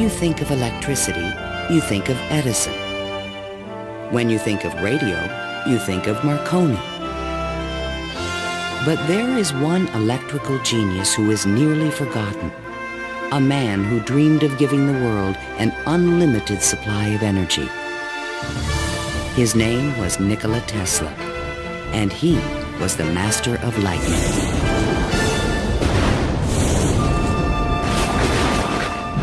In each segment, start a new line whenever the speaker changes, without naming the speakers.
you think of electricity, you think of Edison. When you think of radio, you think of Marconi. But there is one electrical genius who is nearly forgotten. A man who dreamed of giving the world an unlimited supply of energy. His name was Nikola Tesla, and he was the master of lightning.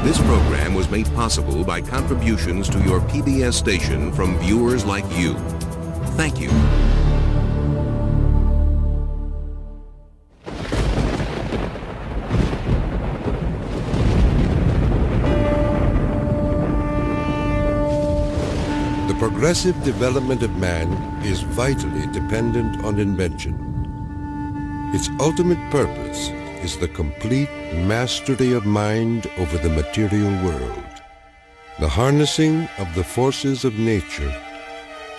This program was made possible by contributions to your PBS station from viewers like you. Thank you.
The progressive development of man is vitally dependent on invention. Its ultimate purpose is the complete mastery of mind over the material world, the harnessing of the forces of nature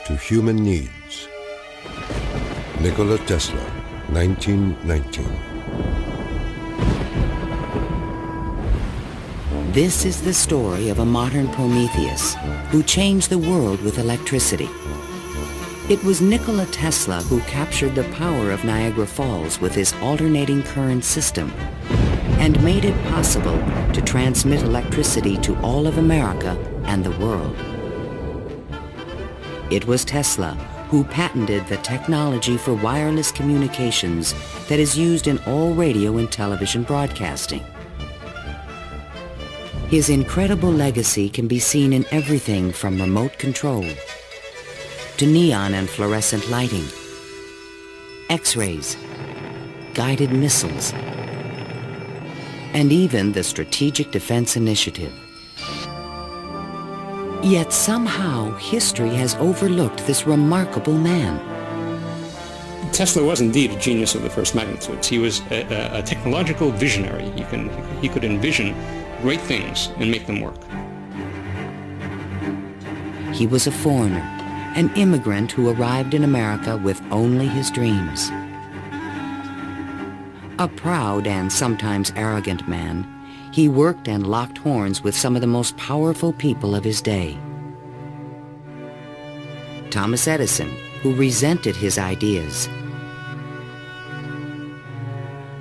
to human needs. Nikola Tesla, 1919.
This is the story of a modern Prometheus who changed the world with electricity. It was Nikola Tesla who captured the power of Niagara Falls with his alternating current system and made it possible to transmit electricity to all of America and the world. It was Tesla who patented the technology for wireless communications that is used in all radio and television broadcasting. His incredible legacy can be seen in everything from remote control to neon and fluorescent lighting, X-rays, guided missiles, and even the Strategic Defense Initiative. Yet somehow history has overlooked this remarkable man.
Tesla was indeed a genius of the first magnitudes. He was a technological visionary. He could envision great things and make them work.
He was a foreigner, an immigrant who arrived in America with only his dreams. A proud and sometimes arrogant man, he worked and locked horns with some of the most powerful people of his day. Thomas Edison, who resented his ideas.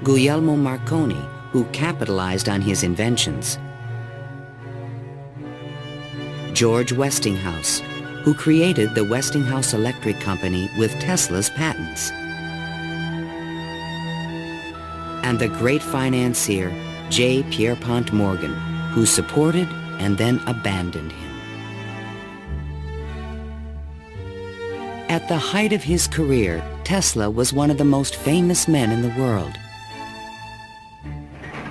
Guglielmo Marconi, who capitalized on his inventions. George Westinghouse, who created the Westinghouse Electric Company with Tesla's patents. And the great financier, J. Pierpont Morgan, who supported and then abandoned him. At the height of his career, Tesla was one of the most famous men in the world.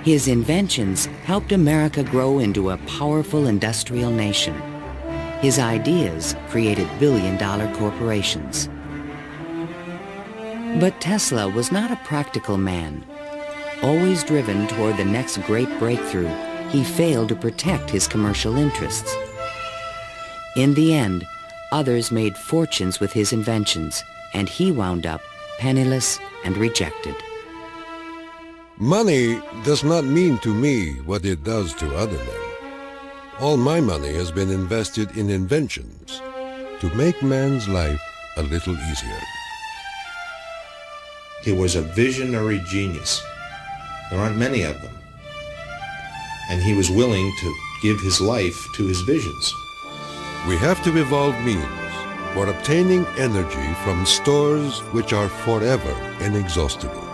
His inventions helped America grow into a powerful industrial nation. His ideas created billion-dollar corporations. But Tesla was not a practical man. Always driven toward the next great breakthrough, he failed to protect his commercial interests. In the end, others made fortunes with his inventions, and he wound up penniless and rejected.
Money does not mean to me what it does to other men. All my money has been invested in inventions to make man's life a little easier.
He was a visionary genius. There aren't many of them. And he was willing to give his life to his visions.
We have to evolve means for obtaining energy from stores which are forever inexhaustible.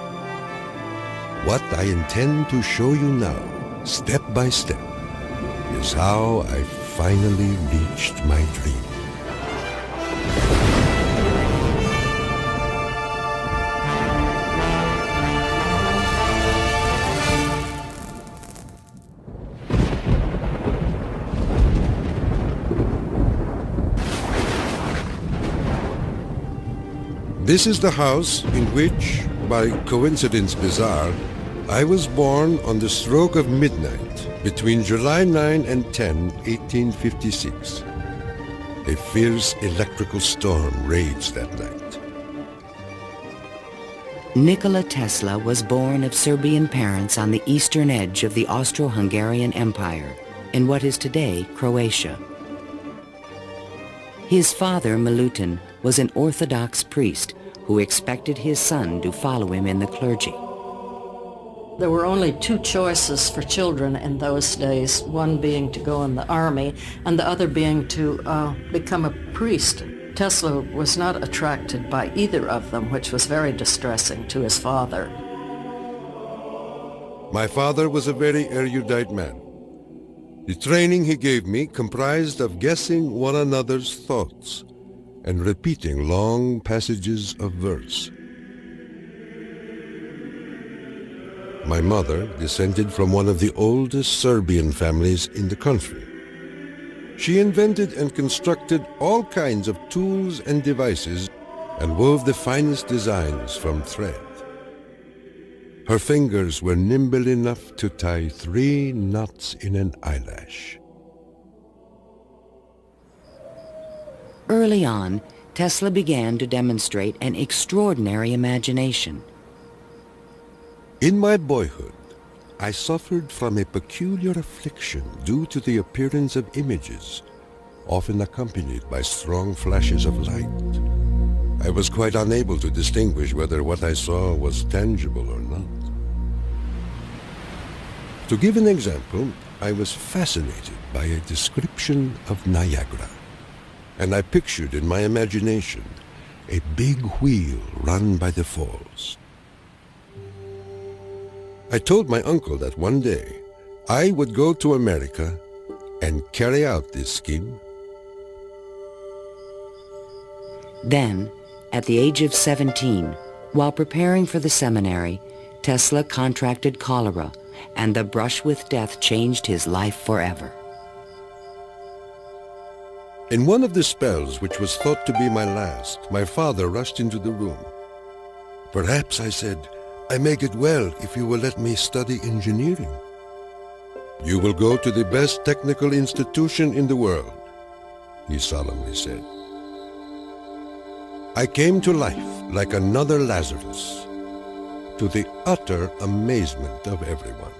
What I intend to show you now, step by step, is how I finally reached my dream. This is the house in which, by coincidence bizarre, I was born on the stroke of midnight between July 9 and 10, 1856. A fierce electrical storm raged that night.
Nikola Tesla was born of Serbian parents on the eastern edge of the Austro-Hungarian Empire in what is today Croatia. His father, Milutin, was an Orthodox priest who expected his son to follow him in the clergy.
There were only two choices for children in those days, one being to go in the army and the other being to become a priest. Tesla was not attracted by either of them, which was very distressing to his father.
My father was a very erudite man. The training he gave me comprised of guessing one another's thoughts and repeating long passages of verse. My mother descended from one of the oldest Serbian families in the country. She invented and constructed all kinds of tools and devices and wove the finest designs from thread. Her fingers were nimble enough to tie 3 knots in an eyelash.
Early on, Tesla began to demonstrate an extraordinary imagination.
In my boyhood, I suffered from a peculiar affliction due to the appearance of images, often accompanied by strong flashes of light. I was quite unable to distinguish whether what I saw was tangible or not. To give an example, I was fascinated by a description of Niagara, and I pictured in my imagination a big wheel run by the falls. I told my uncle that one day I would go to America and carry out this scheme.
Then, at the age of 17, while preparing for the seminary, Tesla contracted cholera, and the brush with death changed his life forever.
In one of the spells, which was thought to be my last, my father rushed into the room. "Perhaps," I said, "I may get well if you will let me study engineering." "You will go to the best technical institution in the world," he solemnly said. I came to life like another Lazarus, to the utter amazement of everyone.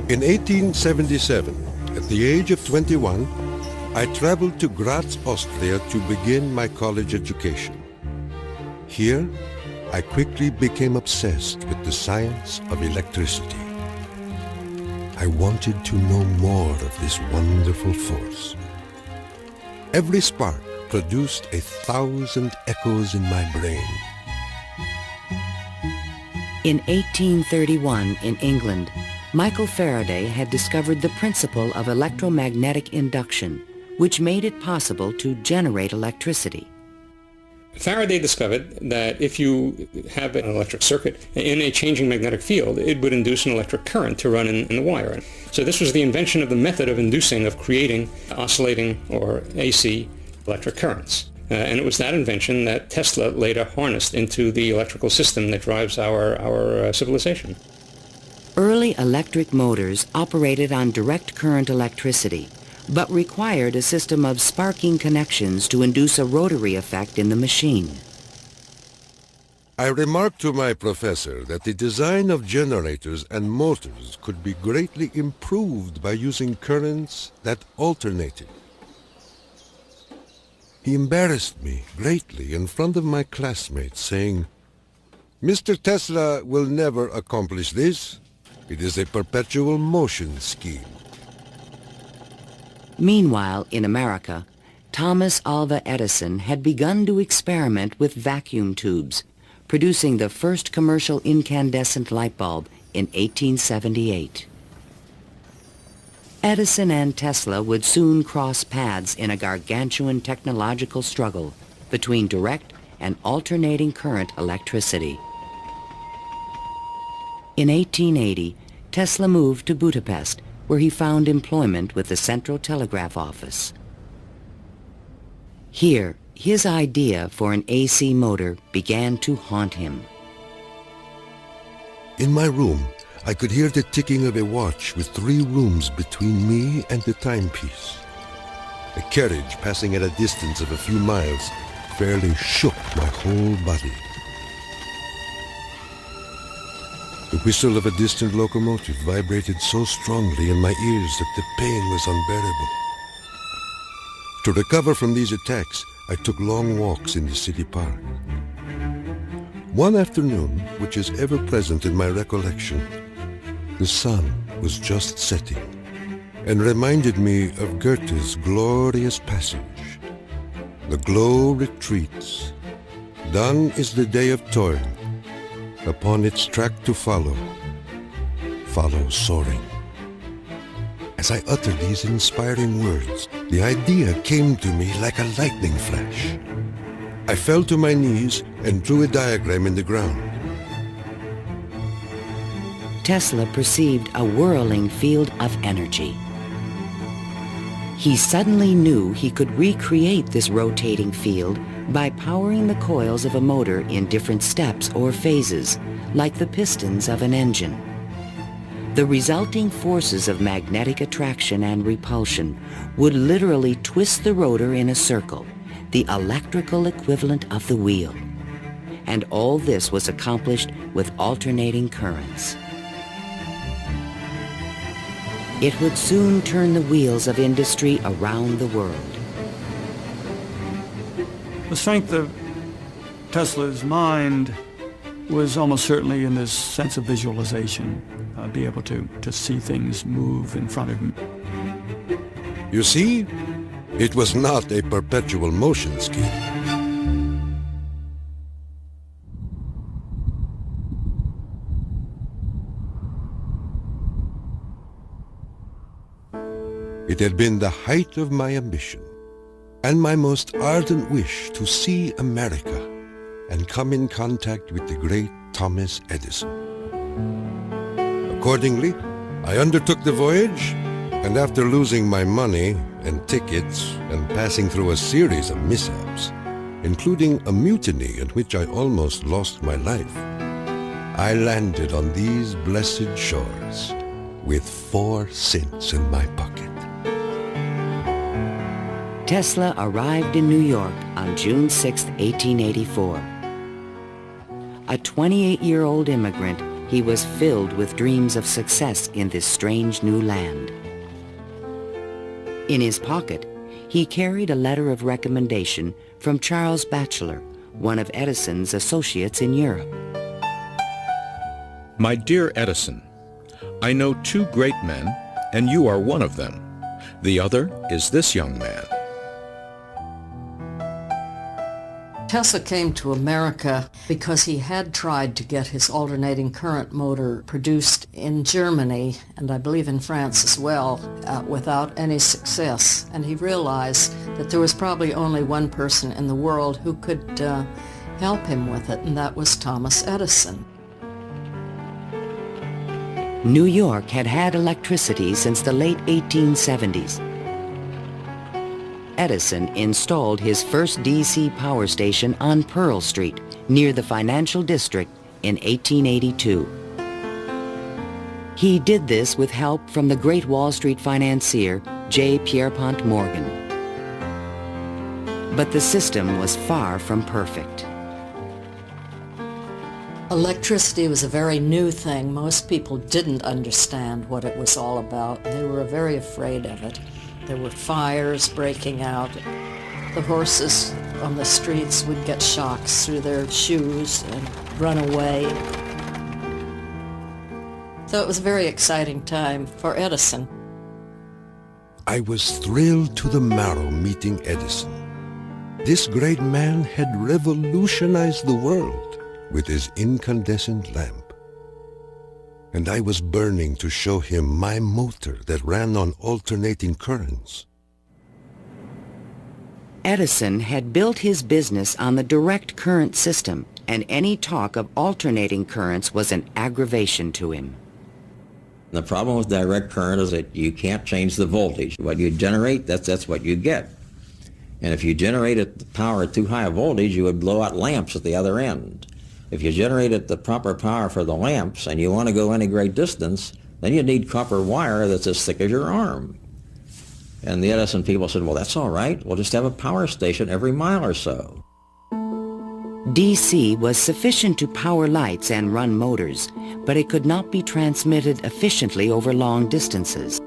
In 1877, at the age of 21, I traveled to Graz, Austria to begin my college education. Here, I quickly became obsessed with the science of electricity. I wanted to know more of this wonderful force. Every spark produced 1,000 echoes in my brain.
In 1831, in England, Michael Faraday had discovered the principle of electromagnetic induction, which made it possible to generate electricity.
Faraday discovered that if you have an electric circuit in a changing magnetic field, it would induce an electric current to run in the wire. So this was the invention of the method of creating oscillating or AC electric currents. And it was that invention that Tesla later harnessed into the electrical system that drives our civilization.
Early electric motors operated on direct current electricity, but required a system of sparking connections to induce a rotary effect in the machine.
I remarked to my professor that the design of generators and motors could be greatly improved by using currents that alternated. He embarrassed me greatly in front of my classmates, saying, "Mr. Tesla will never accomplish this. It is a perpetual motion scheme."
Meanwhile, in America, Thomas Alva Edison had begun to experiment with vacuum tubes, producing the first commercial incandescent light bulb in 1878. Edison and Tesla would soon cross paths in a gargantuan technological struggle between direct and alternating current electricity. In 1880, Tesla moved to Budapest, where he found employment with the Central Telegraph Office. Here, his idea for an AC motor began to haunt him.
In my room, I could hear the ticking of a watch with 3 rooms between me and the timepiece. A carriage passing at a distance of a few miles fairly shook my whole body. The whistle of a distant locomotive vibrated so strongly in my ears that the pain was unbearable. To recover from these attacks, I took long walks in the city park. One afternoon, which is ever present in my recollection, the sun was just setting and reminded me of Goethe's glorious passage. The glow retreats. Done is the day of toil. Upon its track to follow soaring. As I uttered these inspiring words, the idea came to me like a lightning flash. I fell to my knees and drew a diagram in the ground.
Tesla perceived a whirling field of energy. He suddenly knew he could recreate this rotating field by powering the coils of a motor in different steps or phases, like the pistons of an engine. The resulting forces of magnetic attraction and repulsion would literally twist the rotor in a circle, the electrical equivalent of the wheel. And all this was accomplished with alternating currents. It would soon turn the wheels of industry around the world.
The strength of Tesla's mind was almost certainly in this sense of visualization, be able to see things move in front of him.
You see, it was not a perpetual motion scheme. It had been the height of my ambition and my most ardent wish to see America and come in contact with the great Thomas Edison. Accordingly, I undertook the voyage, and after losing my money and tickets and passing through a series of mishaps, including a mutiny in which I almost lost my life, I landed on these blessed shores with 4 cents in my pocket.
Tesla arrived in New York on June 6, 1884. A 28-year-old immigrant, he was filled with dreams of success in this strange new land. In his pocket, he carried a letter of recommendation from Charles Batchelor, one of Edison's associates in Europe.
My dear Edison, I know 2 great men, and you are one of them. The other is this young man.
Tesla came to America because he had tried to get his alternating current motor produced in Germany, and I believe in France as well, without any success. And he realized that there was probably only one person in the world who could help him with it, and that was Thomas Edison.
New York had had electricity since the late 1870s. Edison installed his first DC power station on Pearl Street, near the financial district, in 1882. He did this with help from the great Wall Street financier J. Pierpont Morgan. But the system was far from perfect.
Electricity was a very new thing. Most people didn't understand what it was all about. They were very afraid of it. There were fires breaking out. The horses on the streets would get shocks through their shoes and run away. So it was a very exciting time for Edison.
I was thrilled to the marrow meeting Edison. This great man had revolutionized the world with his incandescent lamp. And I was burning to show him my motor that ran on alternating currents.
Edison had built his business on the direct current system, and any talk of alternating currents was an aggravation to him.
The problem with direct current is that you can't change the voltage. What you generate, that's what you get. And if you generated the power at too high a voltage, you would blow out lamps at the other end. If you generated the proper power for the lamps and you want to go any great distance, then you need copper wire that's as thick as your arm. And the Edison people said, well, that's all right. We'll just have a power station every mile or so.
DC was sufficient to power lights and run motors, but it could not be transmitted efficiently over long distances.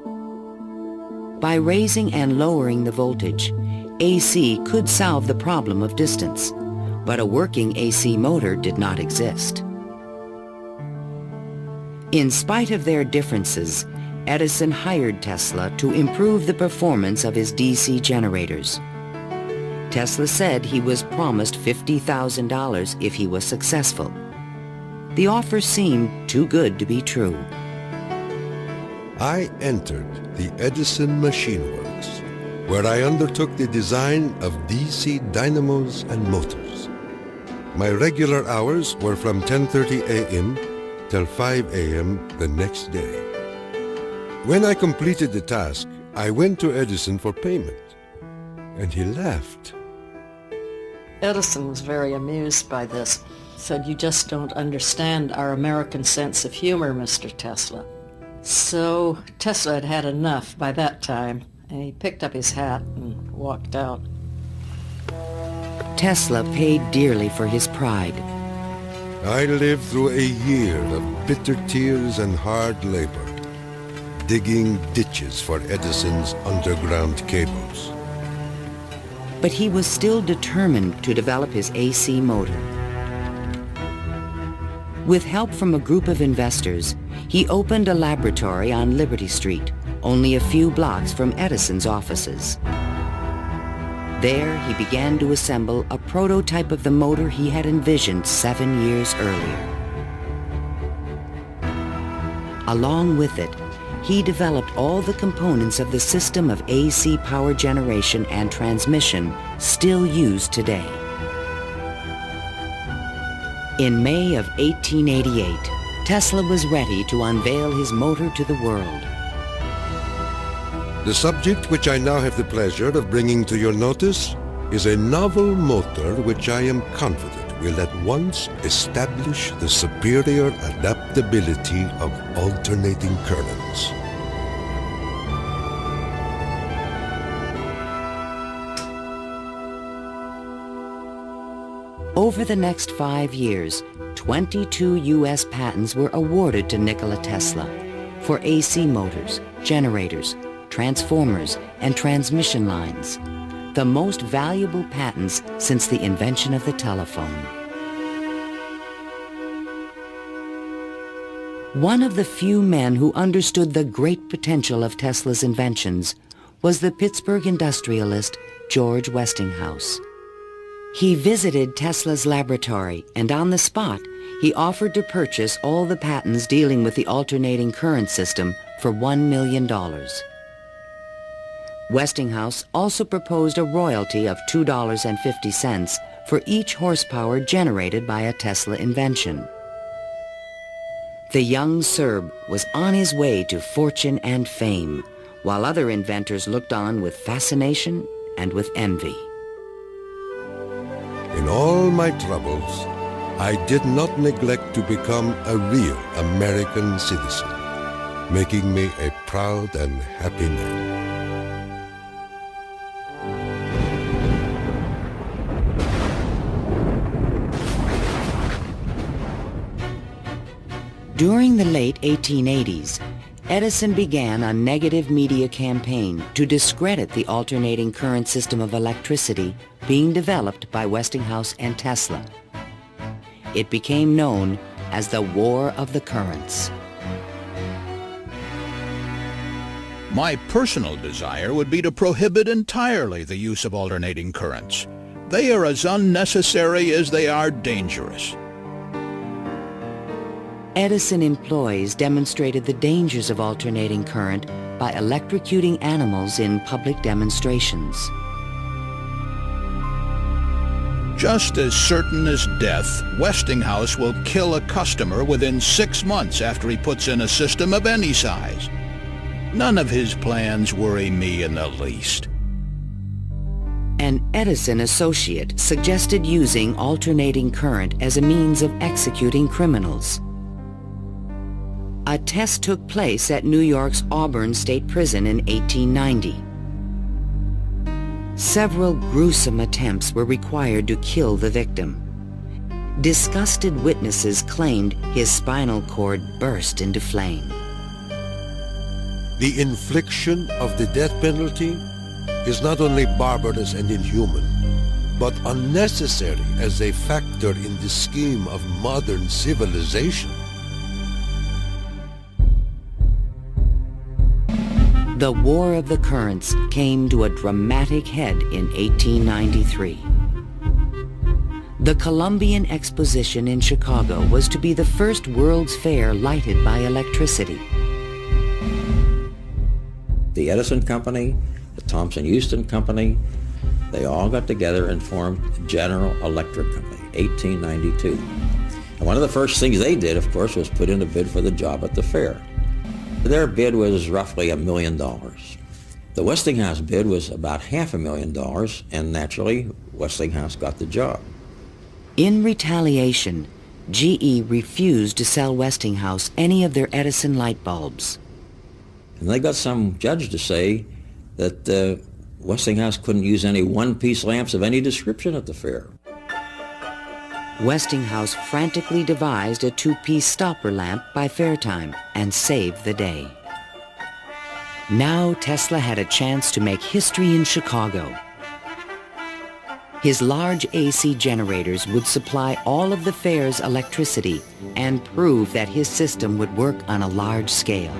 By raising and lowering the voltage, AC could solve the problem of distance, but a working AC motor did not exist. In spite of their differences, Edison hired Tesla to improve the performance of his DC generators. Tesla said he was promised $50,000 if he was successful. The offer seemed too good to be true.
I entered the Edison Machine Works, where I undertook the design of DC dynamos and motors. My regular hours were from 10:30 a.m. till 5 a.m. the next day. When I completed the task, I went to Edison for payment, and he laughed.
Edison was very amused by this. Said, "You just don't understand our American sense of humor, Mr. Tesla." So Tesla had had enough by that time, and he picked up his hat and walked out.
Tesla paid dearly for his pride.
I lived through a year of bitter tears and hard labor, digging ditches for Edison's underground cables.
But he was still determined to develop his AC motor. With help from a group of investors, he opened a laboratory on Liberty Street, only a few blocks from Edison's offices. There, he began to assemble a prototype of the motor he had envisioned 7 years earlier. Along with it, he developed all the components of the system of AC power generation and transmission still used today. In May of 1888, Tesla was ready to unveil his motor to the world.
The subject which I now have the pleasure of bringing to your notice is a novel motor which I am confident will at once establish the superior adaptability of alternating currents.
Over the next 5 years, 22 U.S. patents were awarded to Nikola Tesla for AC motors, generators, transformers, and transmission lines, the most valuable patents since the invention of the telephone. One of the few men who understood the great potential of Tesla's inventions was the Pittsburgh industrialist George Westinghouse. He visited Tesla's laboratory, and on the spot, he offered to purchase all the patents dealing with the alternating current system for $1 million. Westinghouse also proposed a royalty of $2.50 for each horsepower generated by a Tesla invention. The young Serb was on his way to fortune and fame, while other inventors looked on with fascination and with envy.
In all my troubles, I did not neglect to become a real American citizen, making me a proud and happy man.
During the late 1880s, Edison began a negative media campaign to discredit the alternating current system of electricity being developed by Westinghouse and Tesla. It became known as the War of the Currents.
My personal desire would be to prohibit entirely the use of alternating currents. They are as unnecessary as they are dangerous.
Edison employees demonstrated the dangers of alternating current by electrocuting animals in public demonstrations.
Just as certain as death, Westinghouse will kill a customer within 6 months after he puts in a system of any size. None of his plans worry me in the least.
An Edison associate suggested using alternating current as a means of executing criminals. A test took place at New York's Auburn State Prison in 1890. Several gruesome attempts were required to kill the victim. disgusted witnesses claimed his spinal cord burst into flame.
The infliction of the death penalty is not only barbarous and inhuman, but unnecessary as a factor in the scheme of modern civilization.
The War of the Currents came to a dramatic head in 1893. The Columbian Exposition in Chicago was to be the first World's Fair lighted by electricity.
The Edison Company, the Thomson-Houston Company, they all got together and formed General Electric Company, 1892. And one of the first things they did, of course, was put in a bid for the job at the fair. Their bid was roughly $1 million. The Westinghouse bid was about $500,000, and naturally, Westinghouse got the job.
In retaliation, GE refused to sell Westinghouse any of their Edison light bulbs.
And they got some judge to say that Westinghouse couldn't use any one-piece lamps of any description at the fair.
Westinghouse frantically devised a two-piece stopper lamp by fair time and saved the day. Now Tesla had a chance to make history in Chicago. His large AC generators would supply all of the fair's electricity and prove that his system would work on a large scale.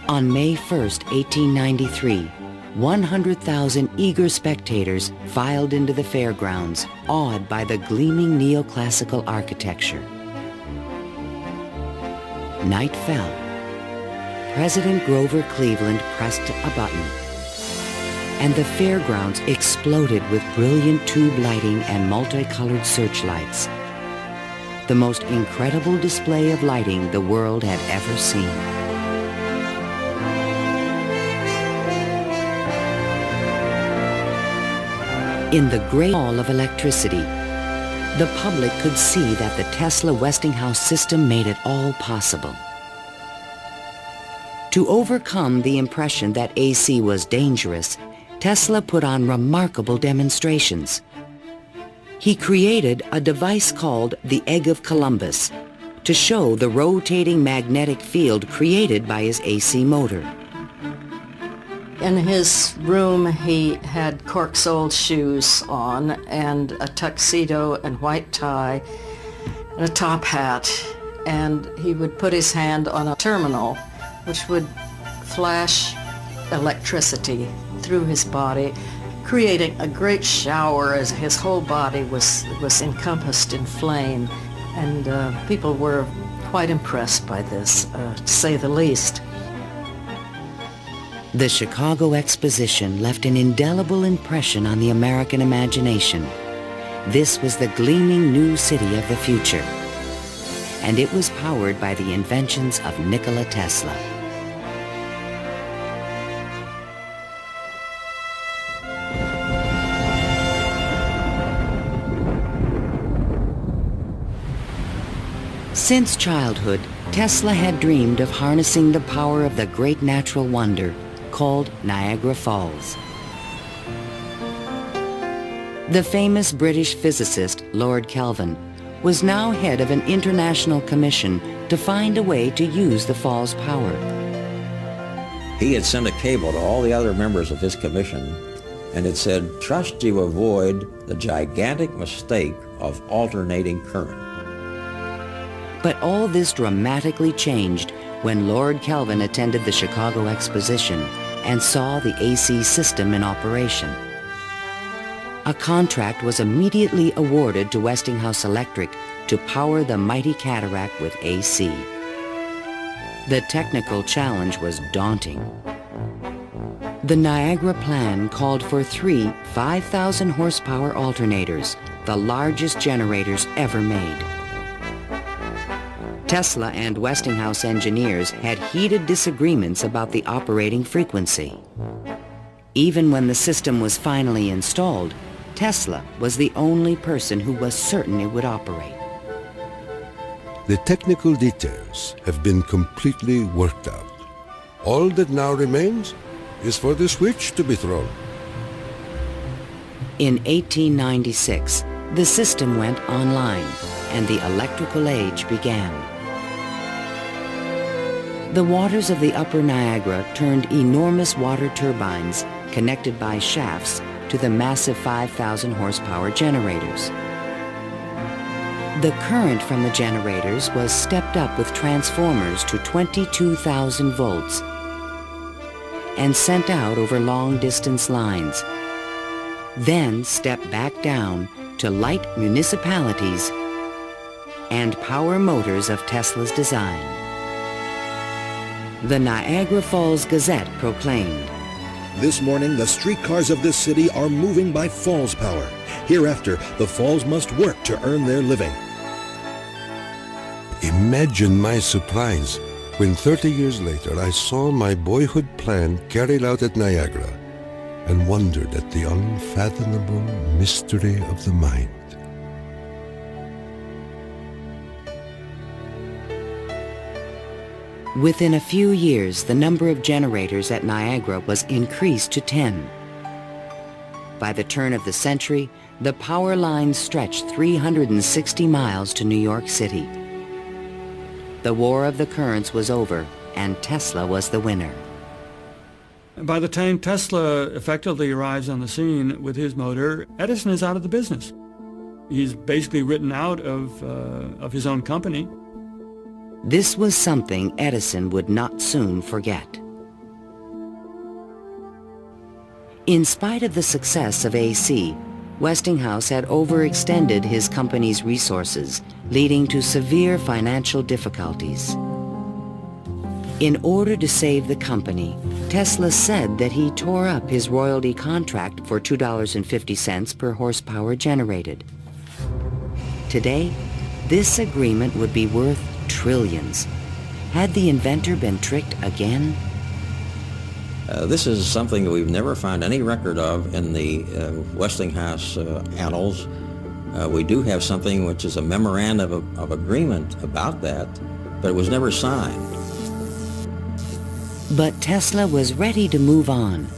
On May 1st, 1893, 100,000 eager spectators filed into the fairgrounds, awed by the gleaming neoclassical architecture. Night fell. President Grover Cleveland pressed a button, and the fairgrounds exploded with brilliant tube lighting and multicolored searchlights. The most incredible display of lighting the world had ever seen. In the great hall of electricity, the public could see that the Tesla-Westinghouse system made it all possible. To overcome the impression that AC was dangerous, Tesla put on remarkable demonstrations. He created a device called the Egg of Columbus to show the rotating magnetic field created by his AC motor.
In his room, he had cork-soled shoes on and a tuxedo and white tie and a top hat. And he would put his hand on a terminal which would flash electricity through his body, creating a great shower as his whole body was encompassed in flame. And people were quite impressed by this, to say the least.
The Chicago Exposition left an indelible impression on the American imagination. This was the gleaming new city of the future, and it was powered by the inventions of Nikola Tesla. Since childhood, Tesla had dreamed of harnessing the power of the great natural wonder called Niagara Falls. The famous British physicist Lord Kelvin was now head of an international commission to find a way to use the fall's power.
He had sent a cable to all the other members of his commission, and it said, "Trust you avoid the gigantic mistake of alternating current."
But all this dramatically changed when Lord Kelvin attended the Chicago Exposition and saw the AC system in operation. A contract was immediately awarded to Westinghouse Electric to power the mighty cataract with AC. The technical challenge was daunting. The Niagara plan called for 3 5,000 horsepower alternators, the largest generators ever made. Tesla and Westinghouse engineers had heated disagreements about the operating frequency. Even when the system was finally installed, Tesla was the only person who was certain it would operate.
The technical details have been completely worked out. All that now remains is for the switch to be thrown.
In 1896, The system went online, and the electrical age began. The waters of the upper Niagara turned enormous water turbines connected by shafts to the massive 5,000 horsepower generators. The current from the generators was stepped up with transformers to 22,000 volts and sent out over long-distance lines, then stepped back down to light municipalities and power motors of Tesla's design. The Niagara Falls Gazette proclaimed,
"This morning, the streetcars of this city are moving by Falls power. Hereafter, the Falls must work to earn their living."
Imagine my surprise when 30 years later I saw my boyhood plan carried out at Niagara and wondered at the unfathomable mystery of the mind.
Within a few years, the number of generators at Niagara was increased to 10. By the turn of the century, the power lines stretched 360 miles to New York City. The War of the Currents was over, and Tesla was the winner.
By the time Tesla effectively arrives on the scene with his motor, Edison is out of the business. He's basically written out of his own company.
This was something Edison would not soon forget. In spite of the success of AC, Westinghouse had overextended his company's resources, leading to severe financial difficulties. In order to save the company, Tesla said that he tore up his royalty contract for $2.50 per horsepower generated. Today, this agreement would be worth trillions. Had the inventor been tricked again?
This is something that we've never found any record of in the Westinghouse annals. We do have something which is a memorandum of agreement about that, but it was never signed.
But Tesla was ready to move on.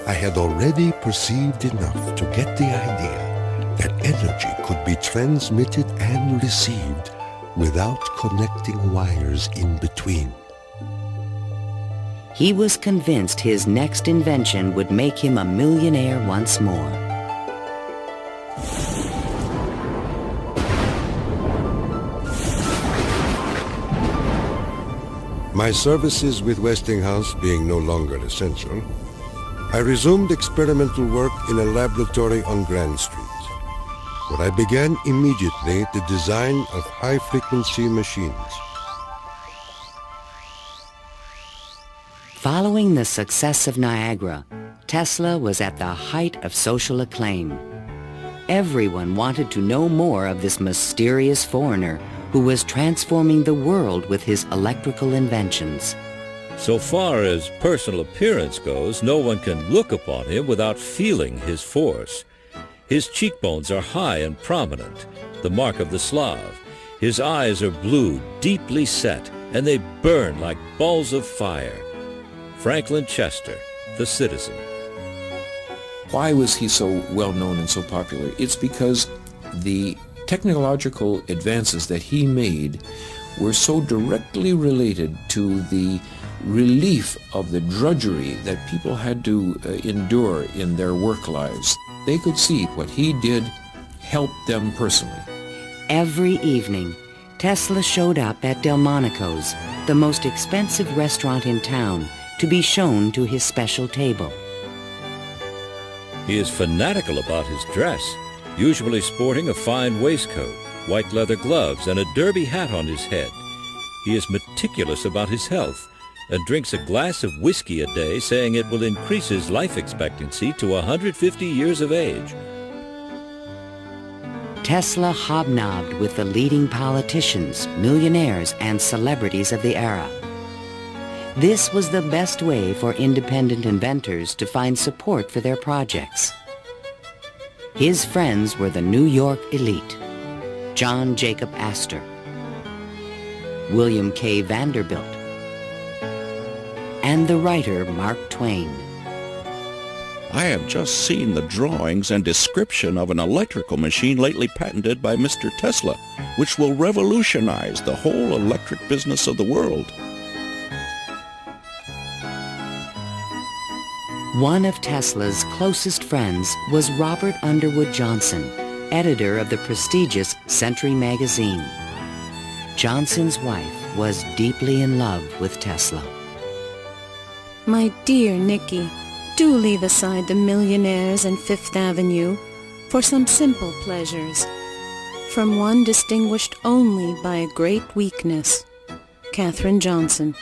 I had already perceived enough to get the idea that energy could be transmitted and received without connecting wires in between.
He was convinced his next invention would make him a millionaire once more.
My services with Westinghouse being no longer essential, I resumed experimental work in a laboratory on Grand Street, where I began immediately the design of high-frequency machines.
Following the success of Niagara, Tesla was at the height of social acclaim. Everyone wanted to know more of this mysterious foreigner who was transforming the world with his electrical inventions.
So far as personal appearance goes, no one can look upon him without feeling his force. His cheekbones are high and prominent, the mark of the Slav. His eyes are blue, deeply set, and they burn like balls of fire. Franklin Chester, the Citizen.
Why was he so well known and so popular? It's because the technological advances that he made were so directly related to the relief of the drudgery that people had to endure in their work lives. They could see what he did helped them personally.
Every evening, Tesla showed up at Delmonico's, the most expensive restaurant in town, to be shown to his special table.
He is fanatical about his dress, usually sporting a fine waistcoat, white leather gloves, and a derby hat on his head. He is meticulous about his health and drinks a glass of whiskey a day, saying it will increase his life expectancy to 150 years of age.
Tesla hobnobbed with the leading politicians, millionaires, and celebrities of the era. This was the best way for independent inventors to find support for their projects. His friends were the New York elite, John Jacob Astor, William K. Vanderbilt, and the writer Mark Twain.
I have just seen the drawings and description of an electrical machine lately patented by Mr. Tesla, which will revolutionize the whole electric business of the world.
One of Tesla's closest friends was Robert Underwood Johnson, editor of the prestigious Century magazine. Johnson's wife was deeply in love with Tesla.
My dear Nicky, do leave aside the millionaires and Fifth Avenue for some simple pleasures. From one distinguished only by a great weakness, Katherine Johnson.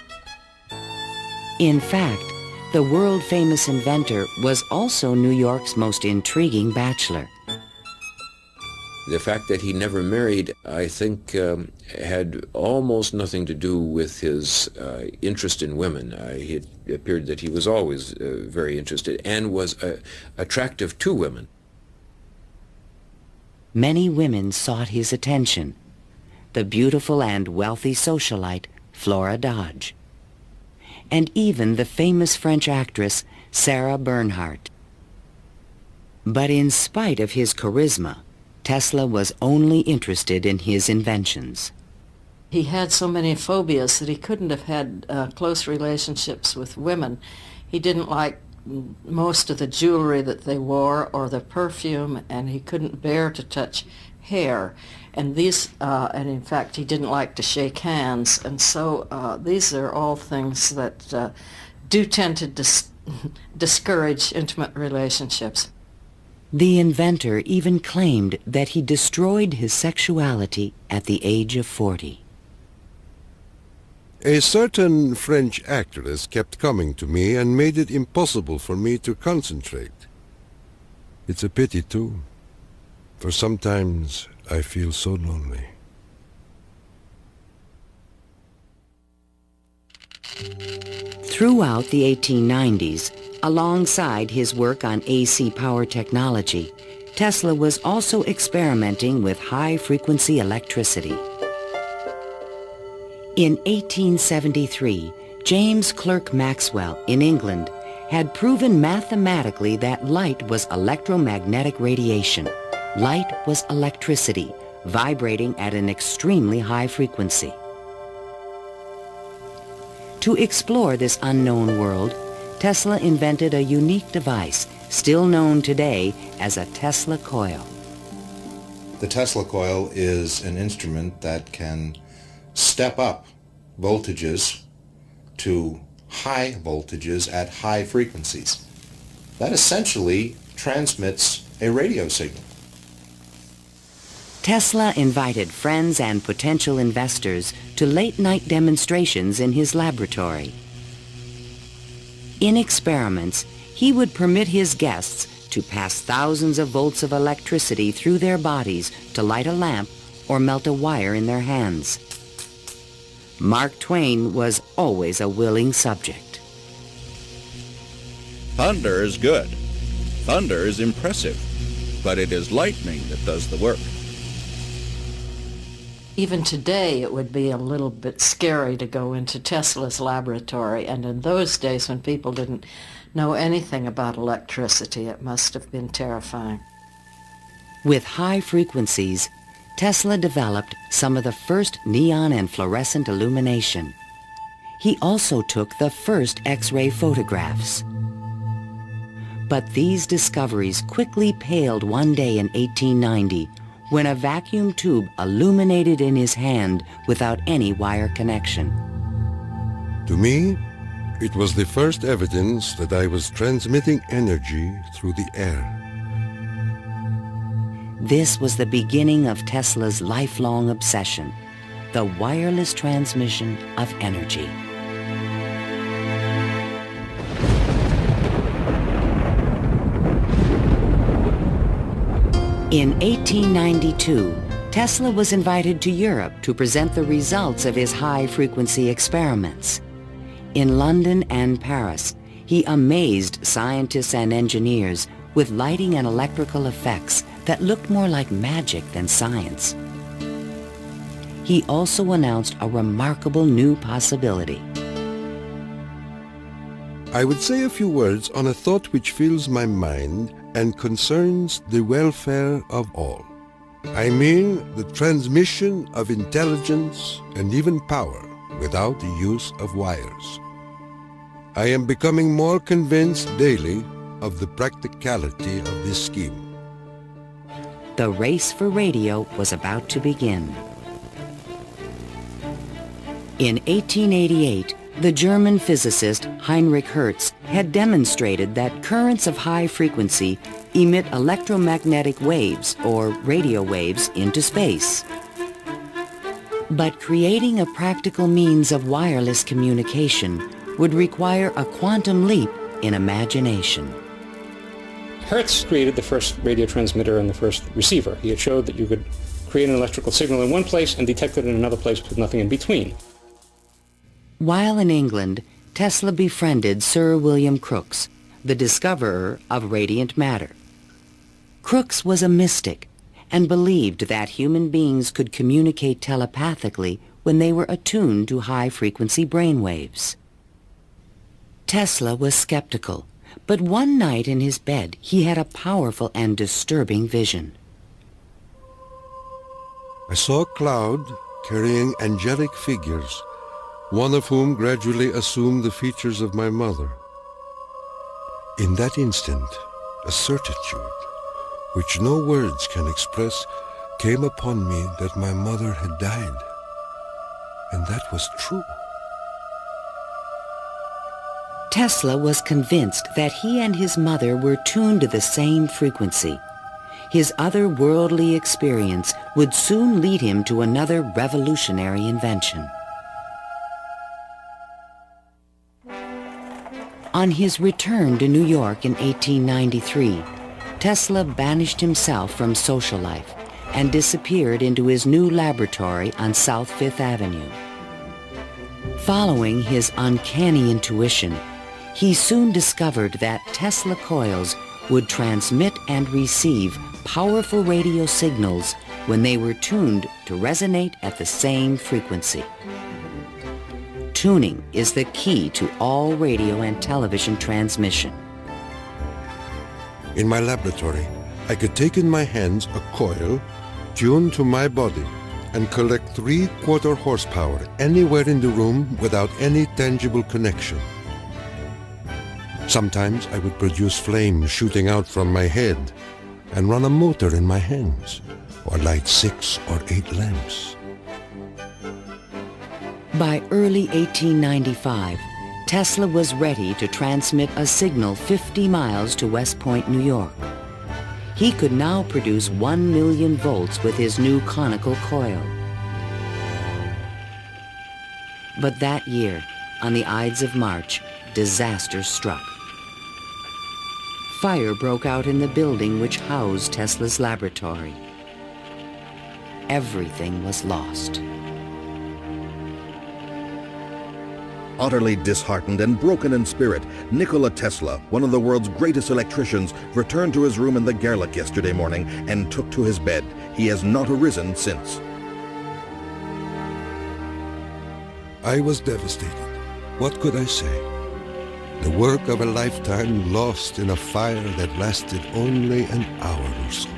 In fact, the world-famous inventor was also New York's most intriguing bachelor.
The fact that he never married, I think, had almost nothing to do with his interest in women. It appeared that he was always very interested and was attractive to women.
Many women sought his attention. The beautiful and wealthy socialite Flora Dodge, and even the famous French actress Sarah Bernhardt. But in spite of his charisma, Tesla was only interested in his inventions.
He had so many phobias that he couldn't have had close relationships with women. He didn't like most of the jewelry that they wore or the perfume, and he couldn't bear to touch hair. And and in fact, he didn't like to shake hands. And so these are all things that do tend to discourage intimate relationships.
The inventor even claimed that he destroyed his sexuality at the age of 40.
A certain French actress kept coming to me and made it impossible for me to concentrate. It's a pity, too, for sometimes I feel so lonely.
Throughout the 1890s, alongside his work on AC power technology, Tesla was also experimenting with high-frequency electricity. In 1873, James Clerk Maxwell in England had proven mathematically that light was electromagnetic radiation. Light was electricity, vibrating at an extremely high frequency. To explore this unknown world, Tesla invented a unique device, still known today as a Tesla coil.
The Tesla coil is an instrument that can step up voltages to high voltages at high frequencies. That essentially transmits a radio signal.
Tesla invited friends and potential investors to late-night demonstrations in his laboratory. In experiments, he would permit his guests to pass thousands of volts of electricity through their bodies to light a lamp or melt a wire in their hands. Mark Twain was always a willing subject.
Thunder is good. Thunder is impressive. But it is lightning that does the work.
Even today, it would be a little bit scary to go into Tesla's laboratory, and in those days when people didn't know anything about electricity, it must have been terrifying.
With high frequencies, Tesla developed some of the first neon and fluorescent illumination. He also took the first X-ray photographs. But these discoveries quickly paled one day in 1890 when a vacuum tube illuminated in his hand without any wire connection.
To me, it was the first evidence that I was transmitting energy through the air.
This was the beginning of Tesla's lifelong obsession, the wireless transmission of energy. In 1892, Tesla was invited to Europe to present the results of his high-frequency experiments. In London and Paris, he amazed scientists and engineers with lighting and electrical effects that looked more like magic than science. He also announced a remarkable new possibility.
I would say a few words on a thought which fills my mind and concerns the welfare of all. I mean the transmission of intelligence and even power without the use of wires. I am becoming more convinced daily of the practicality of this scheme.
The race for radio was about to begin. In 1888, the German physicist Heinrich Hertz had demonstrated that currents of high frequency emit electromagnetic waves, or radio waves, into space. But creating a practical means of wireless communication would require a quantum leap in imagination.
Hertz created the first radio transmitter and the first receiver. He had showed that you could create an electrical signal in one place and detect it in another place with nothing in between.
While in England, Tesla befriended Sir William Crookes, the discoverer of radiant matter. Crookes was a mystic and believed that human beings could communicate telepathically when they were attuned to high-frequency brainwaves. Tesla was skeptical, but one night in his bed he had a powerful and disturbing vision.
I saw a cloud carrying angelic figures, one of whom gradually assumed the features of my mother. In that instant, a certitude, which no words can express, came upon me that my mother had died. And that was true.
Tesla was convinced that he and his mother were tuned to the same frequency. His otherworldly experience would soon lead him to another revolutionary invention. On his return to New York in 1893, Tesla banished himself from social life and disappeared into his new laboratory on South Fifth Avenue. Following his uncanny intuition, he soon discovered that Tesla coils would transmit and receive powerful radio signals when they were tuned to resonate at the same frequency. Tuning is the key to all radio and television transmission.
In my laboratory, I could take in my hands a coil tuned to my body and collect 3/4 horsepower anywhere in the room without any tangible connection. Sometimes I would produce flames shooting out from my head and run a motor in my hands, or light 6 or 8 lamps.
By early 1895, Tesla was ready to transmit a signal 50 miles to West Point, New York. He could now produce 1 million volts with his new conical coil. But that year, on the Ides of March, disaster struck. Fire broke out in the building which housed Tesla's laboratory. Everything was lost.
Utterly disheartened and broken in spirit, Nikola Tesla, one of the world's greatest electricians, returned to his room in the Gerlach yesterday morning and took to his bed. He has not arisen since.
I was devastated. What could I say? The work of a lifetime lost in a fire that lasted only an hour or so.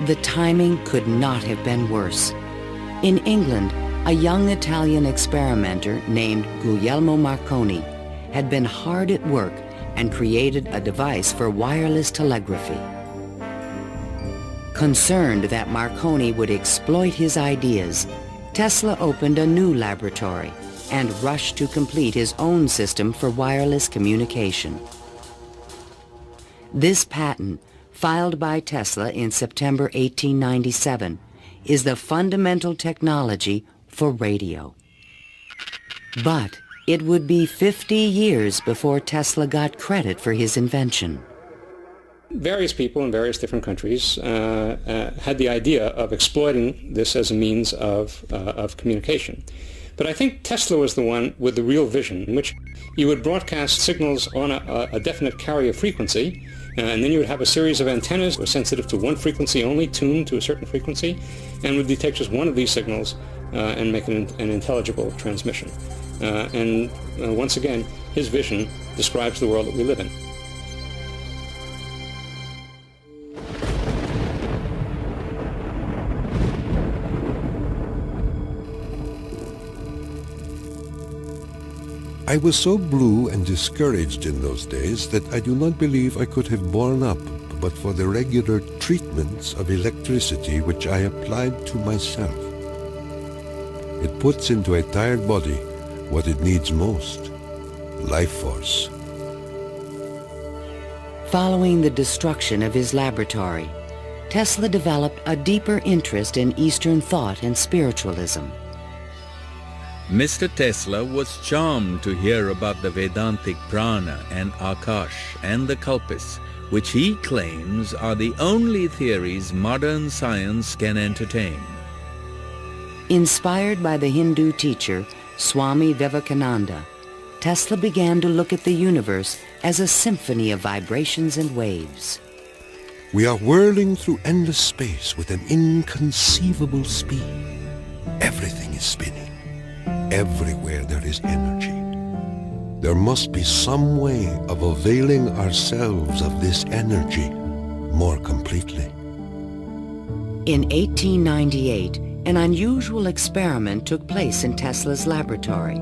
The timing could not have been worse. In England, a young Italian experimenter named Guglielmo Marconi had been hard at work and created a device for wireless telegraphy. Concerned that Marconi would exploit his ideas, Tesla opened a new laboratory and rushed to complete his own system for wireless communication. This patent, filed by Tesla in September 1897, is the fundamental technology for radio. But it would be 50 years before Tesla got credit for his invention.
Various people in various different countries had the idea of exploiting this as a means of communication. But I think Tesla was the one with the real vision, in which you would broadcast signals on a definite carrier frequency, and then you would have a series of antennas that were sensitive to one frequency only, tuned to a certain frequency, and would detect just one of these signals and make an intelligible transmission. Once again, his vision describes the world that we live in.
I was so blue and discouraged in those days that I do not believe I could have borne up but for the regular treatments of electricity which I applied to myself. It puts into a tired body what it needs most, life force.
Following the destruction of his laboratory, Tesla developed a deeper interest in Eastern thought and spiritualism.
Mr. Tesla was charmed to hear about the Vedantic prana and Akash and the Kalpis, which he claims are the only theories modern science can entertain.
Inspired by the Hindu teacher Swami Vivekananda, Tesla began to look at the universe as a symphony of vibrations and waves.
We are whirling through endless space with an inconceivable speed. Everything is spinning. Everywhere there is energy. There must be some way of availing ourselves of this energy more completely.
In 1898, an unusual experiment took place in Tesla's laboratory.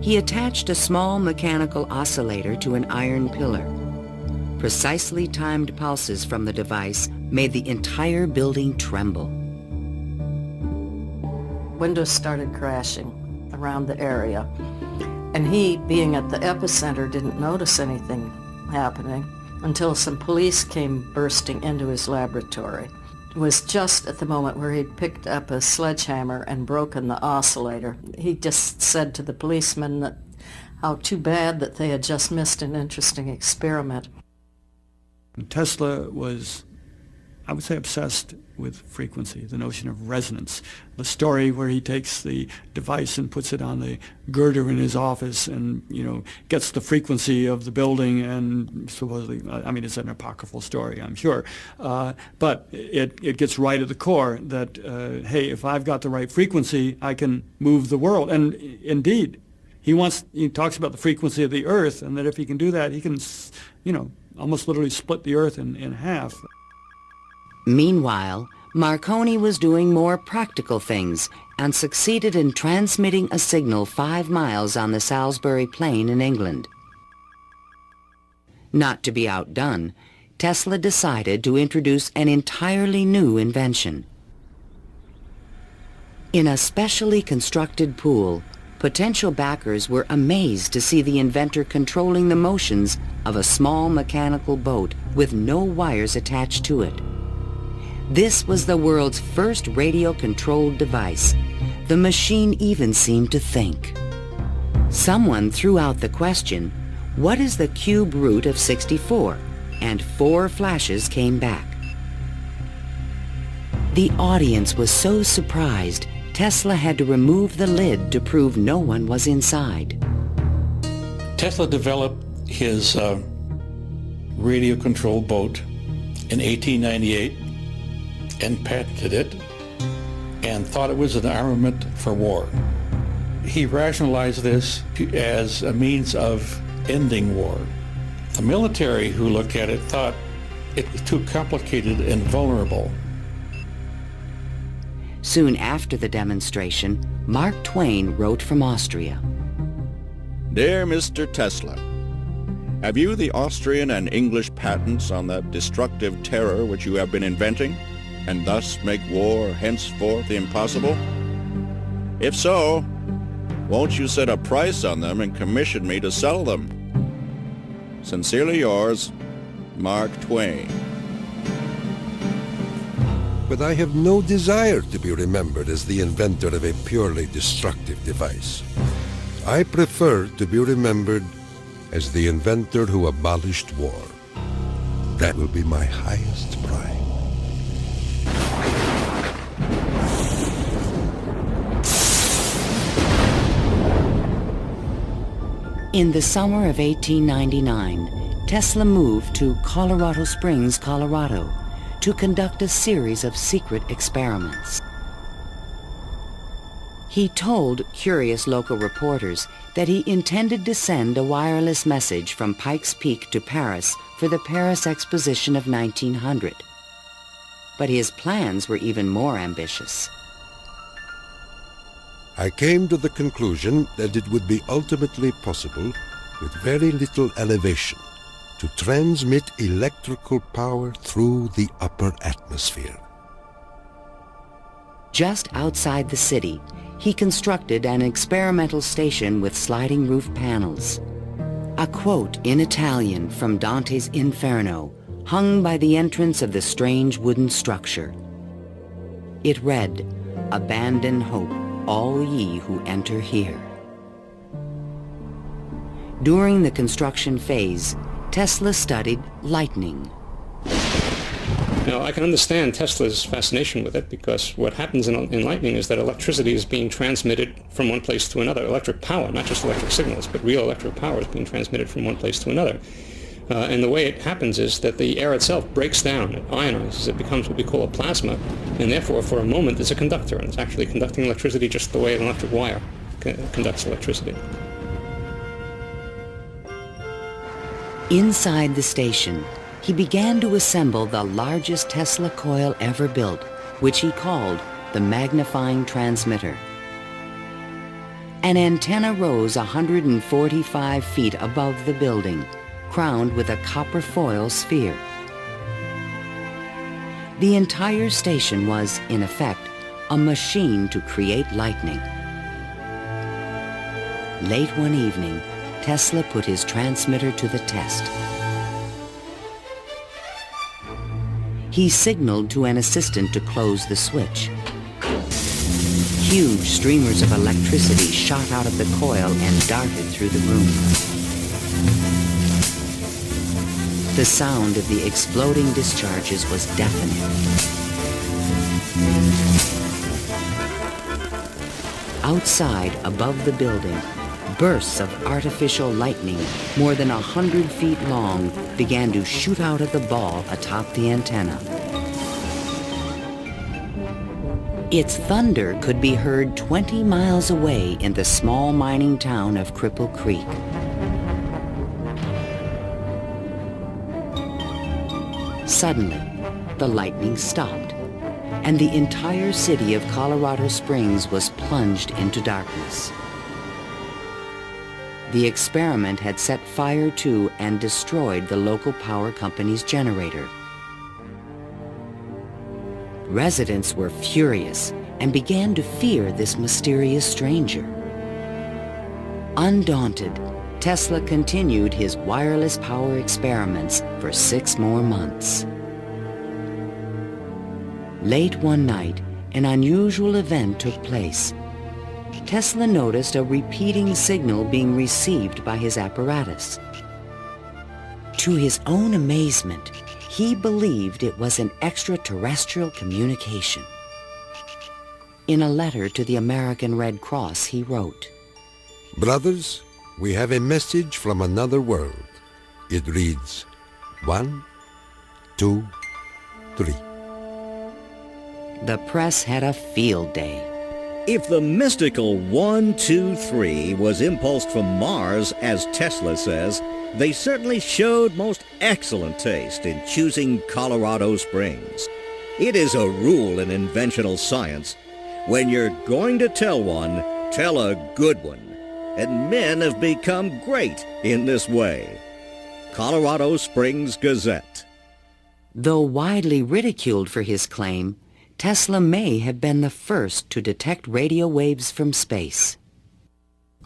He attached a small mechanical oscillator to an iron pillar. Precisely timed pulses from the device made the entire building tremble.
Windows started crashing around the area, and he, being at the epicenter, didn't notice anything happening until some police came bursting into his laboratory. It was just at the moment where he'd picked up a sledgehammer and broken the oscillator. He just said to the policemen that how too bad that they had just missed an interesting experiment.
Tesla was, I would say, obsessed with frequency, the notion of resonance. The story where he takes the device and puts it on the girder in his office and, gets the frequency of the building and supposedly, it's an apocryphal story, I'm sure, but it gets right at the core that, hey, if I've got the right frequency, I can move the world. And indeed, he talks about the frequency of the earth, and that if he can do that, he can, almost literally split the earth in half.
Meanwhile, Marconi was doing more practical things and succeeded in transmitting a signal 5 miles on the Salisbury Plain in England. Not to be outdone, Tesla decided to introduce an entirely new invention. In a specially constructed pool, potential backers were amazed to see the inventor controlling the motions of a small mechanical boat with no wires attached to it. This was the world's first radio-controlled device. The machine even seemed to think. Someone threw out the question, what is the cube root of 64? And 4 flashes came back. The audience was so surprised, Tesla had to remove the lid to prove no one was inside.
Tesla developed his radio-controlled boat in 1898 and patented it and thought it was an armament for war. He rationalized this as a means of ending war. The military who looked at it thought it was too complicated and vulnerable.
Soon after the demonstration, Mark Twain wrote from Austria.
Dear Mr. Tesla, have you the Austrian and English patents on that destructive terror which you have been inventing, and thus make war henceforth impossible? If so, won't you set a price on them and commission me to sell them? Sincerely yours, Mark Twain.
But I have no desire to be remembered as the inventor of a purely destructive device. I prefer to be remembered as the inventor who abolished war. That will be my highest pride.
In the summer of 1899, Tesla moved to Colorado Springs, Colorado, to conduct a series of secret experiments. He told curious local reporters that he intended to send a wireless message from Pikes Peak to Paris for the Paris Exposition of 1900. But his plans were even more ambitious.
I came to the conclusion that it would be ultimately possible, with very little elevation, to transmit electrical power through the upper atmosphere.
Just outside the city, he constructed an experimental station with sliding roof panels. A quote in Italian from Dante's Inferno hung by the entrance of the strange wooden structure. It read, "Abandon hope, all ye who enter here." During the construction phase, Tesla studied lightning.
Now, I can understand Tesla's fascination with it, because what happens in lightning is that electricity is being transmitted from one place to another. Electric power, not just electric signals, but real electric power is being transmitted from one place to another. And the way it happens is that the air itself breaks down, it ionizes, it becomes what we call a plasma, and therefore for a moment it's a conductor, and it's actually conducting electricity just the way an electric wire conducts electricity.
Inside the station, he began to assemble the largest Tesla coil ever built, which he called the magnifying transmitter. An antenna rose 145 feet above the building, crowned with a copper foil sphere. The entire station was, in effect, a machine to create lightning. Late one evening, Tesla put his transmitter to the test. He signaled to an assistant to close the switch. Huge streamers of electricity shot out of the coil and darted through the room. The sound of the exploding discharges was deafening. Outside, above the building, bursts of artificial lightning, more than 100 feet long, began to shoot out of the ball atop the antenna. Its thunder could be heard 20 miles away in the small mining town of Cripple Creek. Suddenly, the lightning stopped, and the entire city of Colorado Springs was plunged into darkness. The experiment had set fire to and destroyed the local power company's generator. Residents were furious and began to fear this mysterious stranger. Undaunted, Tesla continued his wireless power experiments for 6 more months. Late one night, an unusual event took place. Tesla noticed a repeating signal being received by his apparatus. To his own amazement, he believed it was an extraterrestrial communication. In a letter to the American Red Cross, he wrote,
"Brothers, we have a message from another world. It reads, 1, 2, 3.
The press had a field day.
If the mystical 1, 2, 3 was impulsed from Mars, as Tesla says, they certainly showed most excellent taste in choosing Colorado Springs. It is a rule in inventional science. When you're going to tell one, tell a good one. And men have become great in this way. Colorado Springs Gazette.
Though widely ridiculed for his claim, Tesla may have been the first to detect radio waves from space.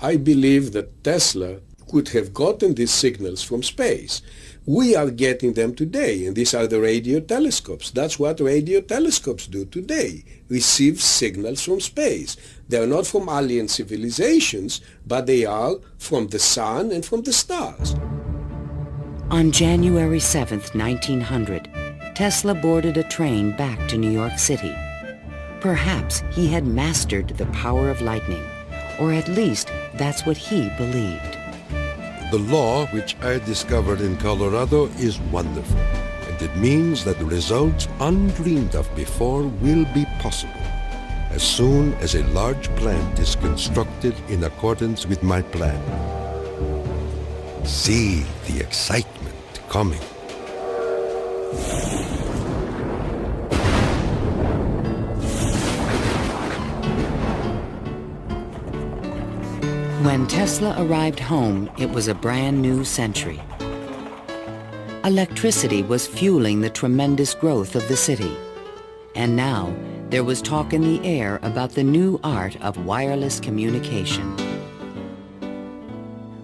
I believe that Tesla could have gotten these signals from space. We are getting them today, and these are the radio telescopes. That's what radio telescopes do today, receive signals from space. They are not from alien civilizations, but they are from the sun and from the stars.
On January 7th, 1900, Tesla boarded a train back to New York City. Perhaps he had mastered the power of lightning, or at least that's what he believed.
The law which I discovered in Colorado is wonderful, and it means that results undreamed of before will be possible. as soon as a large plant is constructed in accordance with my plan. See the excitement coming.
When Tesla arrived home, it was a brand new century. Electricity was fueling the tremendous growth of the city. And now, there was talk in the air about the new art of wireless communication.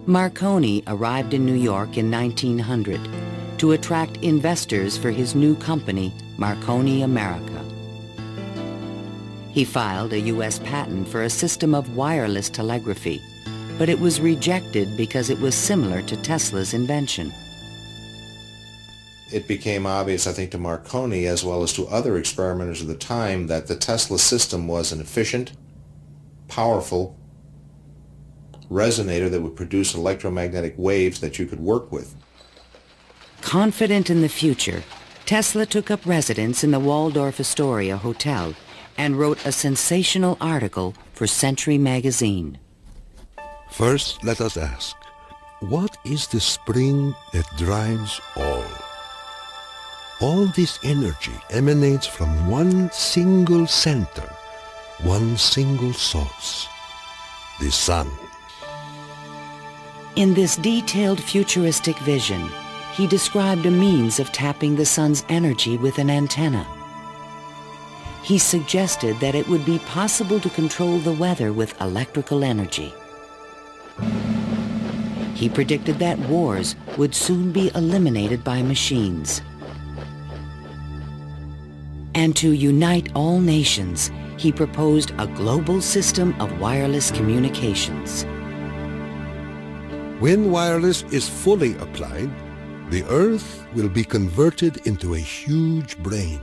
Marconi arrived in New York in 1900 to attract investors for his new company, Marconi America. He filed a U.S. patent for a system of wireless telegraphy, but it was rejected because it was similar to Tesla's invention.
It became obvious, I think, to Marconi as well as to other experimenters of the time that the Tesla system was an efficient, powerful resonator that would produce electromagnetic waves that you could work with.
Confident in the future, Tesla took up residence in the Waldorf Astoria Hotel and wrote a sensational article for Century magazine.
First, let us ask, what is the spring that drives all? All this energy emanates from one single center, one single source, the sun.
In this detailed futuristic vision, he described a means of tapping the sun's energy with an antenna. He suggested that it would be possible to control the weather with electrical energy. He predicted that wars would soon be eliminated by machines. And to unite all nations, he proposed a global system of wireless communications.
When wireless is fully applied, the Earth will be converted into a huge brain,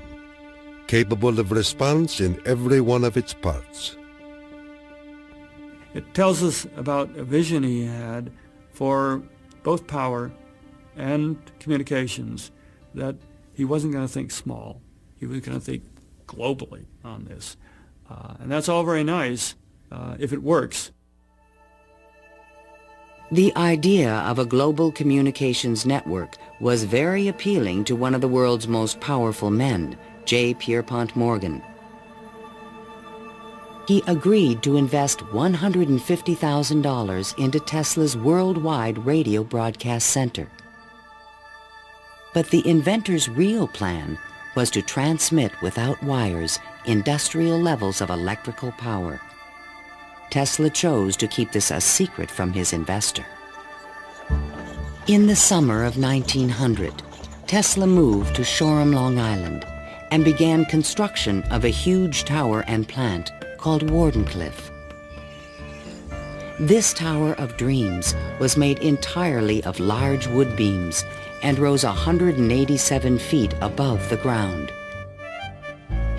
capable of response in every one of its parts.
It tells us about a vision he had for both power and communications, that he wasn't going to think small. He was going to think globally on this. And that's all very nice if it works.
The idea of a global communications network was very appealing to one of the world's most powerful men, J. Pierpont Morgan. He agreed to invest $150,000 into Tesla's worldwide radio broadcast center. But the inventor's real plan was to transmit without wires industrial levels of electrical power. Tesla chose to keep this a secret from his investor. In the summer of 1900, Tesla moved to Shoreham, Long Island, and began construction of a huge tower and plant called Wardenclyffe. This Tower of Dreams was made entirely of large wood beams and rose 187 feet above the ground.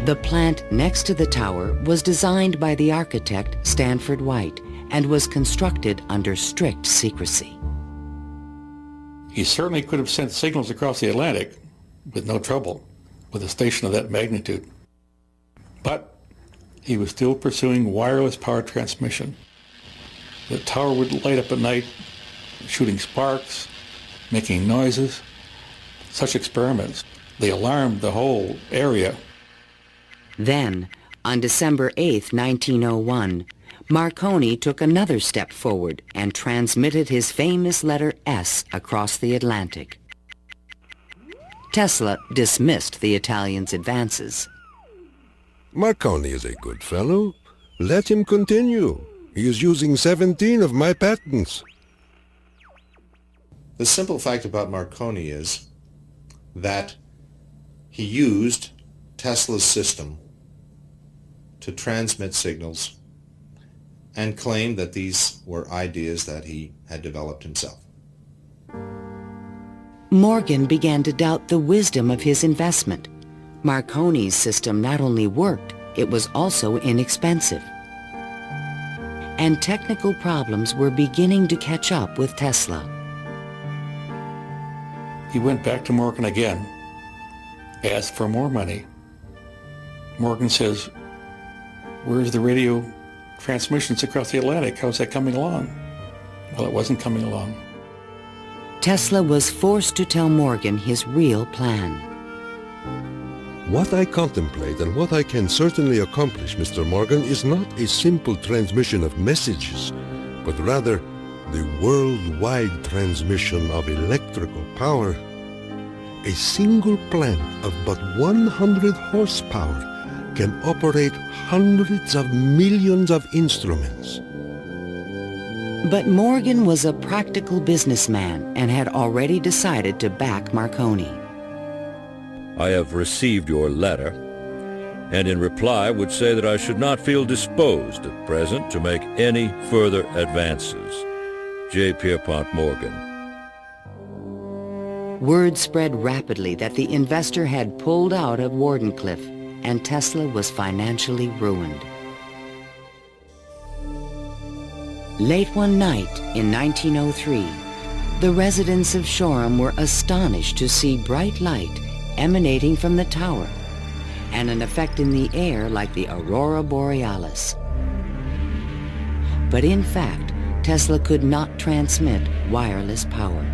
The plant next to the tower was designed by the architect Stanford White and was constructed under strict secrecy.
He certainly could have sent signals across the Atlantic with no trouble with a station of that magnitude. But he was still pursuing wireless power transmission. The tower would light up at night, shooting sparks, making noises. Such experiments, they alarmed the whole area.
Then, on December 8, 1901, Marconi took another step forward and transmitted his famous letter S across the Atlantic. Tesla dismissed the Italian's advances.
Marconi is a good fellow. Let him continue. He is using 17 of my patents.
The simple fact about Marconi is that he used Tesla's system to transmit signals and claimed that these were ideas that he had developed himself.
Morgan began to doubt the wisdom of his investment. Marconi's system not only worked, it was also inexpensive. And technical problems were beginning to catch up with Tesla.
He went back to Morgan again, asked for more money. Morgan says, Where's the radio transmissions across the Atlantic? How's that coming along? Well, it wasn't coming along.
Tesla was forced to tell Morgan his real plan.
What I contemplate and what I can certainly accomplish, Mr. Morgan, is not a simple transmission of messages, but rather the worldwide transmission of electrical power. A single plant of but 100 horsepower can operate hundreds of millions of instruments.
But Morgan was a practical businessman and had already decided to back Marconi.
I have received your letter, and in reply would say that I should not feel disposed at present to make any further advances. J. Pierpont Morgan.
Word spread rapidly that the investor had pulled out of Wardenclyffe, and Tesla was financially ruined. Late one night in 1903, the residents of Shoreham were astonished to see bright light emanating from the tower and an effect in the air like the aurora borealis. But in fact, Tesla could not transmit wireless power.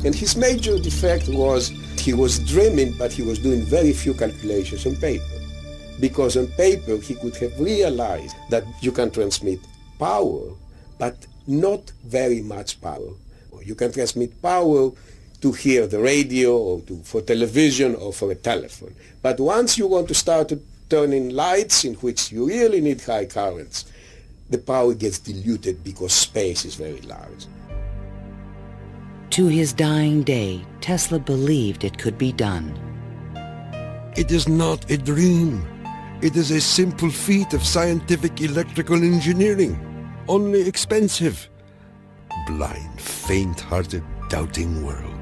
And his major defect was he was dreaming, but he was doing very few calculations on paper. Because on paper he could have realized that you can transmit power, but not very much power. You can transmit power to hear the radio or for television or for a telephone. But once you want to start turning lights in which you really need high currents, the power gets diluted because space is very large.
To his dying day, Tesla believed it could be done.
It is not a dream. It is a simple feat of scientific electrical engineering, only expensive. Blind, faint-hearted, doubting world.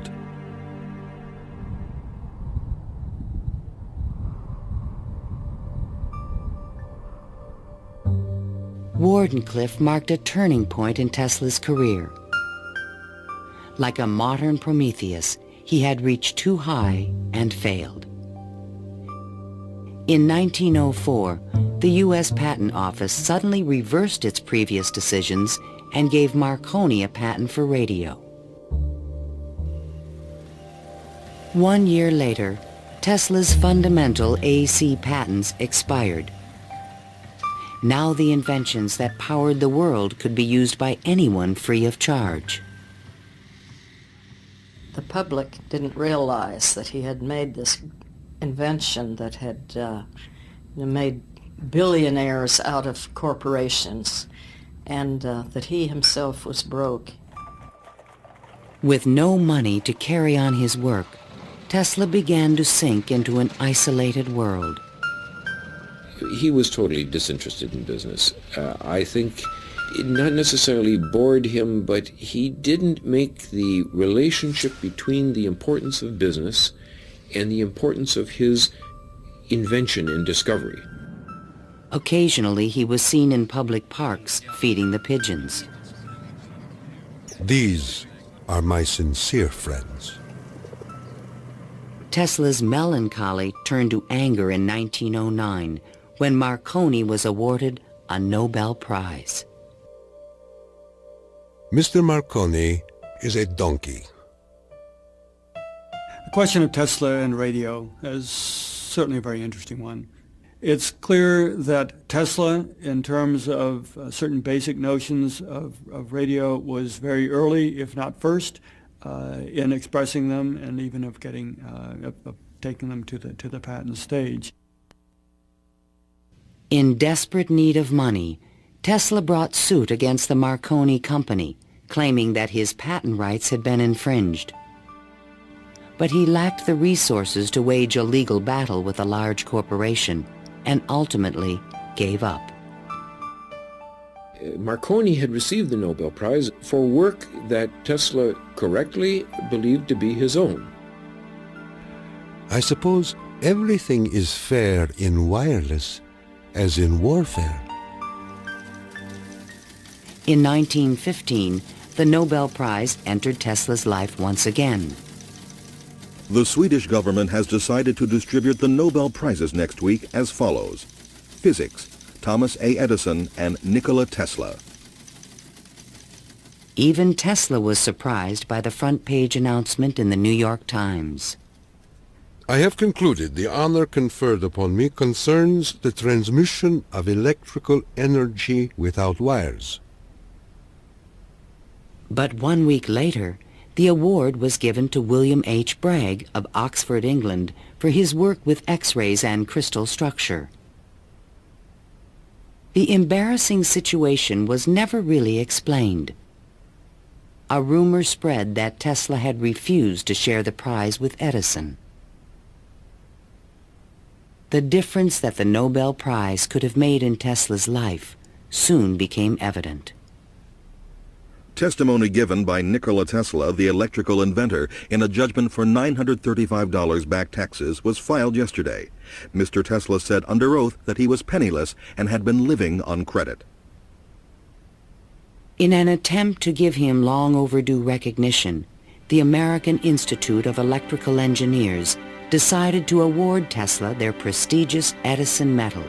Wardenclyffe marked a turning point in Tesla's career. Like a modern Prometheus, he had reached too high and failed. In 1904, the U.S. Patent Office suddenly reversed its previous decisions and gave Marconi a patent for radio. 1 year later, Tesla's fundamental AC patents expired. Now the inventions that powered the world could be used by anyone free of charge.
The public didn't realize that he had made this invention that had made billionaires out of corporations, and that he himself was broke.
With no money to carry on his work, Tesla began to sink into an isolated world.
He was totally disinterested in business. I think it not necessarily bored him, but he didn't make the relationship between the importance of business and the importance of his invention and discovery.
Occasionally, he was seen in public parks feeding the pigeons.
These are my sincere friends.
Tesla's melancholy turned to anger in 1909 when Marconi was awarded a Nobel Prize.
Mr. Marconi is a donkey.
The question of Tesla and radio is certainly a very interesting one. It's clear that Tesla, in terms of certain basic notions of radio, was very early, if not first, in expressing them and even of getting taking them to the patent stage.
In desperate need of money, Tesla brought suit against the Marconi company, claiming that his patent rights had been infringed. But he lacked the resources to wage a legal battle with a large corporation, and ultimately gave up.
Marconi had received the Nobel Prize for work that Tesla correctly believed to be his own.
I suppose everything is fair in wireless as in warfare.
In 1915, the Nobel Prize entered Tesla's life once again.
The Swedish government has decided to distribute the Nobel Prizes next week as follows. Physics, Thomas A. Edison and Nikola Tesla.
Even Tesla was surprised by the front-page announcement in the New York Times.
I have concluded the honor conferred upon me concerns the transmission of electrical energy without wires.
But 1 week later, the award was given to William H. Bragg of Oxford, England, for his work with X-rays and crystal structure. The embarrassing situation was never really explained. A rumor spread that Tesla had refused to share the prize with Edison. The difference that the Nobel Prize could have made in Tesla's life soon became evident.
Testimony given by Nikola Tesla, the electrical inventor, in a judgment for $935 back taxes was filed yesterday. Mr. Tesla said under oath that he was penniless and had been living on credit.
In an attempt to give him long overdue recognition, the American Institute of Electrical Engineers decided to award Tesla their prestigious Edison Medal.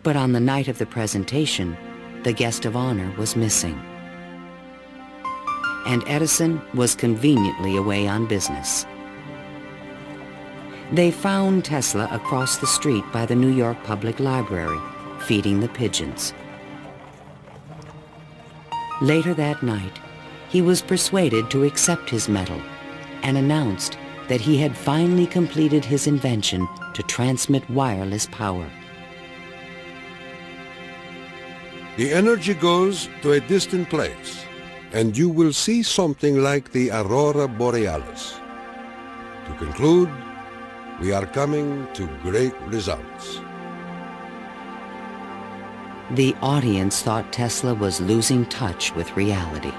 But on the night of the presentation, the guest of honor was missing. And Edison was conveniently away on business. They found Tesla across the street by the New York Public Library, feeding the pigeons. Later that night, he was persuaded to accept his medal and announced that he had finally completed his invention to transmit wireless power.
The energy goes to a distant place, and you will see something like the aurora borealis. To conclude, we are coming to great results.
The audience thought Tesla was losing touch with reality.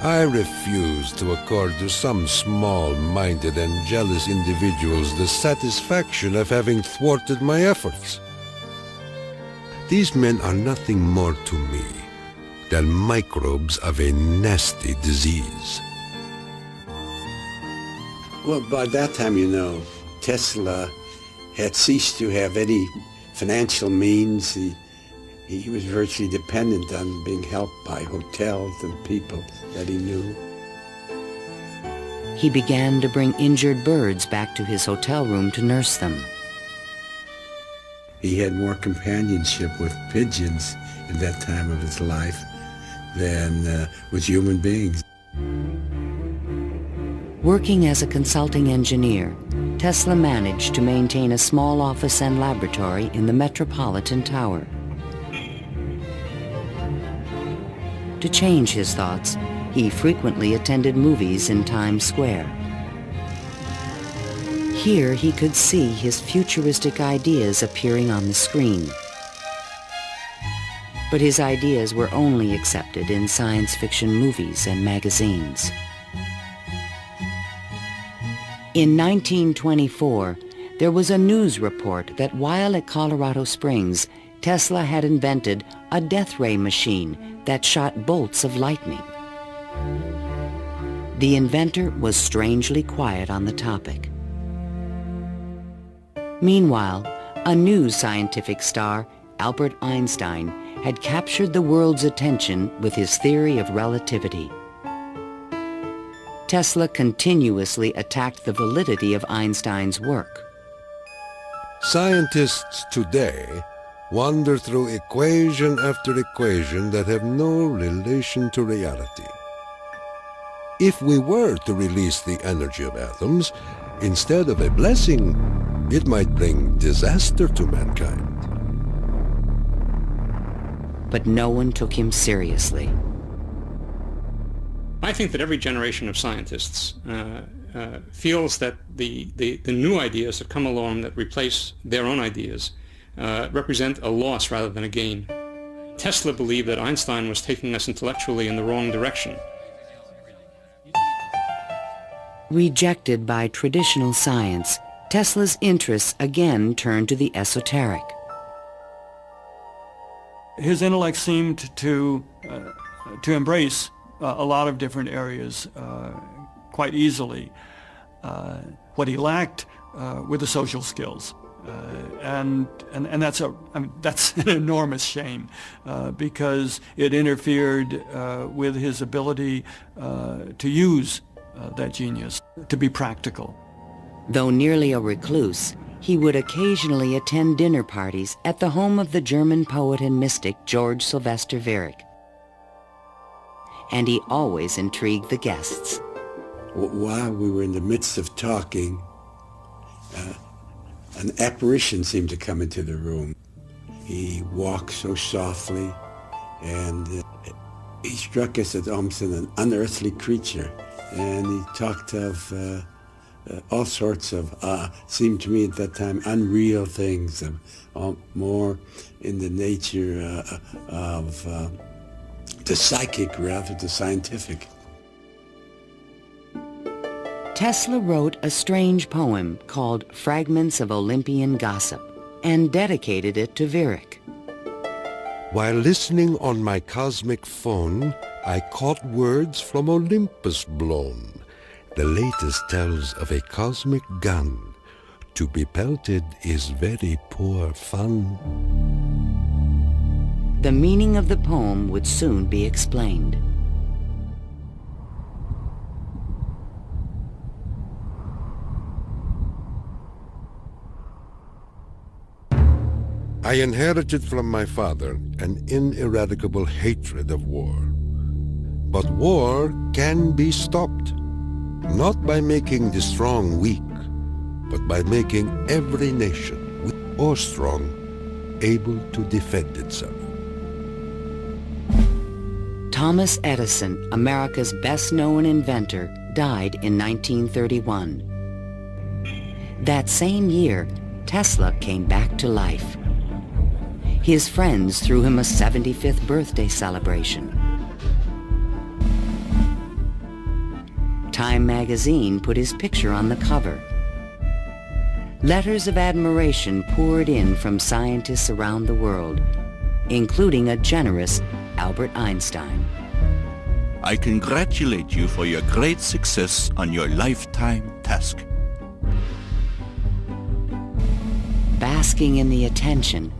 I refuse to accord to some small-minded and jealous individuals the satisfaction of having thwarted my efforts. These men are nothing more to me than microbes of a nasty disease.
Well, by that time, you know, Tesla had ceased to have any financial means. He was virtually dependent on being helped by hotels and people that he knew.
He began to bring injured birds back to his hotel room to nurse them.
He had more companionship with pigeons in that time of his life than with human beings.
Working as a consulting engineer, Tesla managed to maintain a small office and laboratory in the Metropolitan Tower. To change his thoughts, he frequently attended movies in Times Square. Here he could see his futuristic ideas appearing on the screen. But his ideas were only accepted in science fiction movies and magazines. In 1924, there was a news report that while at Colorado Springs, Tesla had invented a death ray machine that shot bolts of lightning. The inventor was strangely quiet on the topic. Meanwhile, a new scientific star, Albert Einstein, had captured the world's attention with his theory of relativity. Tesla continuously attacked the validity of Einstein's work.
Scientists today wander through equation after equation that have no relation to reality. If we were to release the energy of atoms, instead of a blessing, it might bring disaster to mankind.
But no one took him seriously.
I think that every generation of scientists feels that the new ideas that come along that replace their own ideas represent a loss rather than a gain. Tesla believed that Einstein was taking us intellectually in the wrong direction.
Rejected by traditional science, Tesla's interests again turned to the esoteric.
His intellect seemed to embrace a lot of different areas quite easily. What he lacked were the social skills. And that's an enormous shame because it interfered with his ability to use that genius, to be practical.
Though nearly a recluse, he would occasionally attend dinner parties at the home of the German poet and mystic George Sylvester Viereck. And he always intrigued the guests.
While we were in the midst of talking, an apparition seemed to come into the room. He walked so softly, and he struck us as almost an unearthly creature. And he talked of all sorts of, seemed to me at that time, unreal things, more in the nature of the psychic rather than scientific.
Tesla wrote a strange poem called Fragments of Olympian Gossip and dedicated it to Viereck.
While listening on my cosmic phone, I caught words from Olympus blown. The latest tells of a cosmic gun. To be pelted is very poor fun.
The meaning of the poem would soon be explained.
I inherited from my father an ineradicable hatred of war. But war can be stopped, not by making the strong weak, but by making every nation, weak or strong, able to defend itself.
Thomas Edison, America's best-known inventor, died in 1931. That same year, Tesla came back to life. His friends threw him a 75th birthday celebration. Time magazine put his picture on the cover. Letters of admiration poured in from scientists around the world, including a generous Albert Einstein.
I congratulate you for your great success on your lifetime task.
Basking in the attention,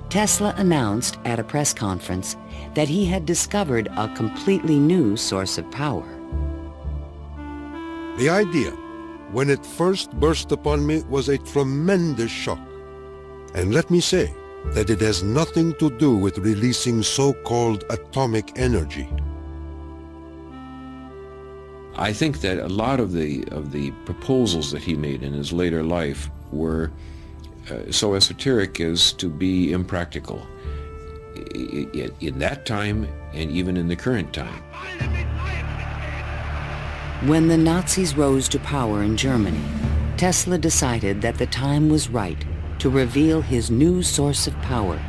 Tesla announced at a press conference that he had discovered a completely new source of power.
The idea, when it first burst upon me, was a tremendous shock. And let me say that it has nothing to do with releasing so-called atomic energy.
I think that a lot of the proposals that he made in his later life were so esoteric as to be impractical in that time and even in the current time.
When the Nazis rose to power in Germany, Tesla decided that the time was right to reveal his new source of power,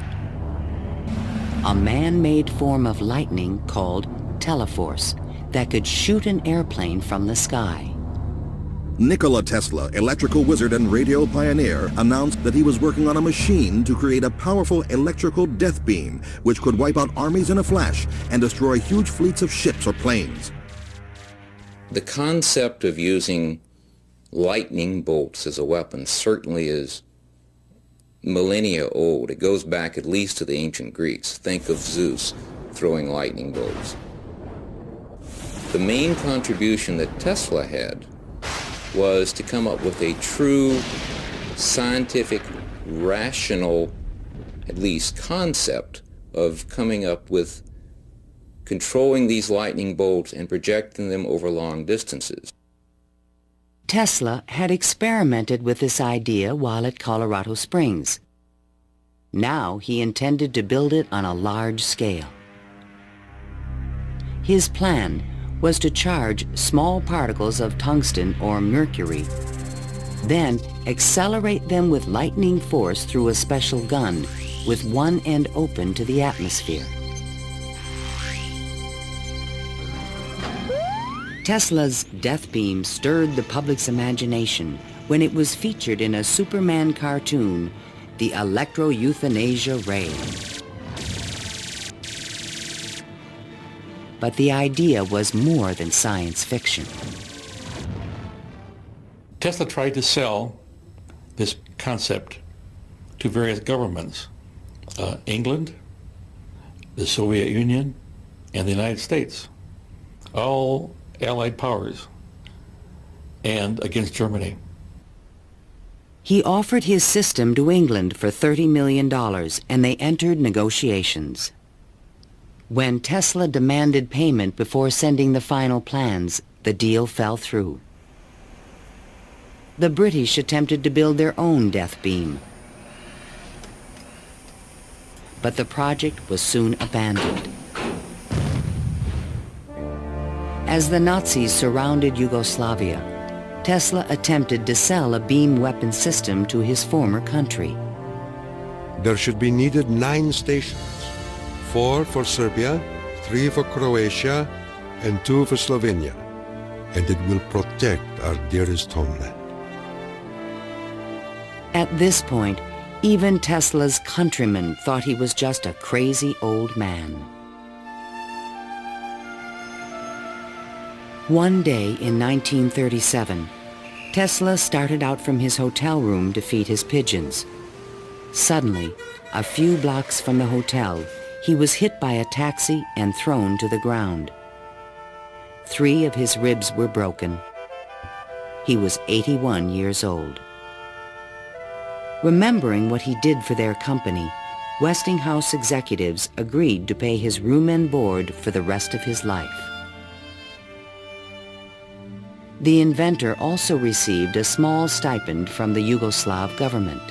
a man-made form of lightning called teleforce that could shoot an airplane from the sky.
Nikola Tesla, electrical wizard and radio pioneer, announced that he was working on a machine to create a powerful electrical death beam which could wipe out armies in a flash and destroy huge fleets of ships or planes.
The concept of using lightning bolts as a weapon certainly is millennia old. It goes back at least to the ancient Greeks. Think of Zeus throwing lightning bolts. The main contribution that Tesla had was to come up with a true scientific, rational, at least concept of coming up with controlling these lightning bolts and projecting them over long distances.
Tesla had experimented with this idea while at Colorado Springs. Now he intended to build it on a large scale. His plan was to charge small particles of tungsten or mercury, then accelerate them with lightning force through a special gun with one end open to the atmosphere. Tesla's death beam stirred the public's imagination when it was featured in a Superman cartoon, the Electro-Euthanasia Ray. but the idea was more than science fiction.
Tesla tried to sell this concept to various governments, England, the Soviet Union, and the United States, all Allied powers, and against Germany.
He offered his system to England for $30 million, and they entered negotiations. When Tesla demanded payment before sending the final plans, the deal fell through. The British attempted to build their own death beam, but the project was soon abandoned. As the Nazis surrounded Yugoslavia, Tesla attempted to sell a beam weapon system to his former country.
There should be needed 9 stations, 4 for Serbia, 3 for Croatia, and 2 for Slovenia, and it will protect our dearest homeland.
At this point, even Tesla's countrymen thought he was just a crazy old man. One day in 1937, Tesla started out from his hotel room to feed his pigeons. Suddenly, a few blocks from the hotel, he was hit by a taxi and thrown to the ground. 3 of his ribs were broken. He was 81 years old. Remembering what he did for their company, Westinghouse executives agreed to pay his room and board for the rest of his life. The inventor also received a small stipend from the Yugoslav government.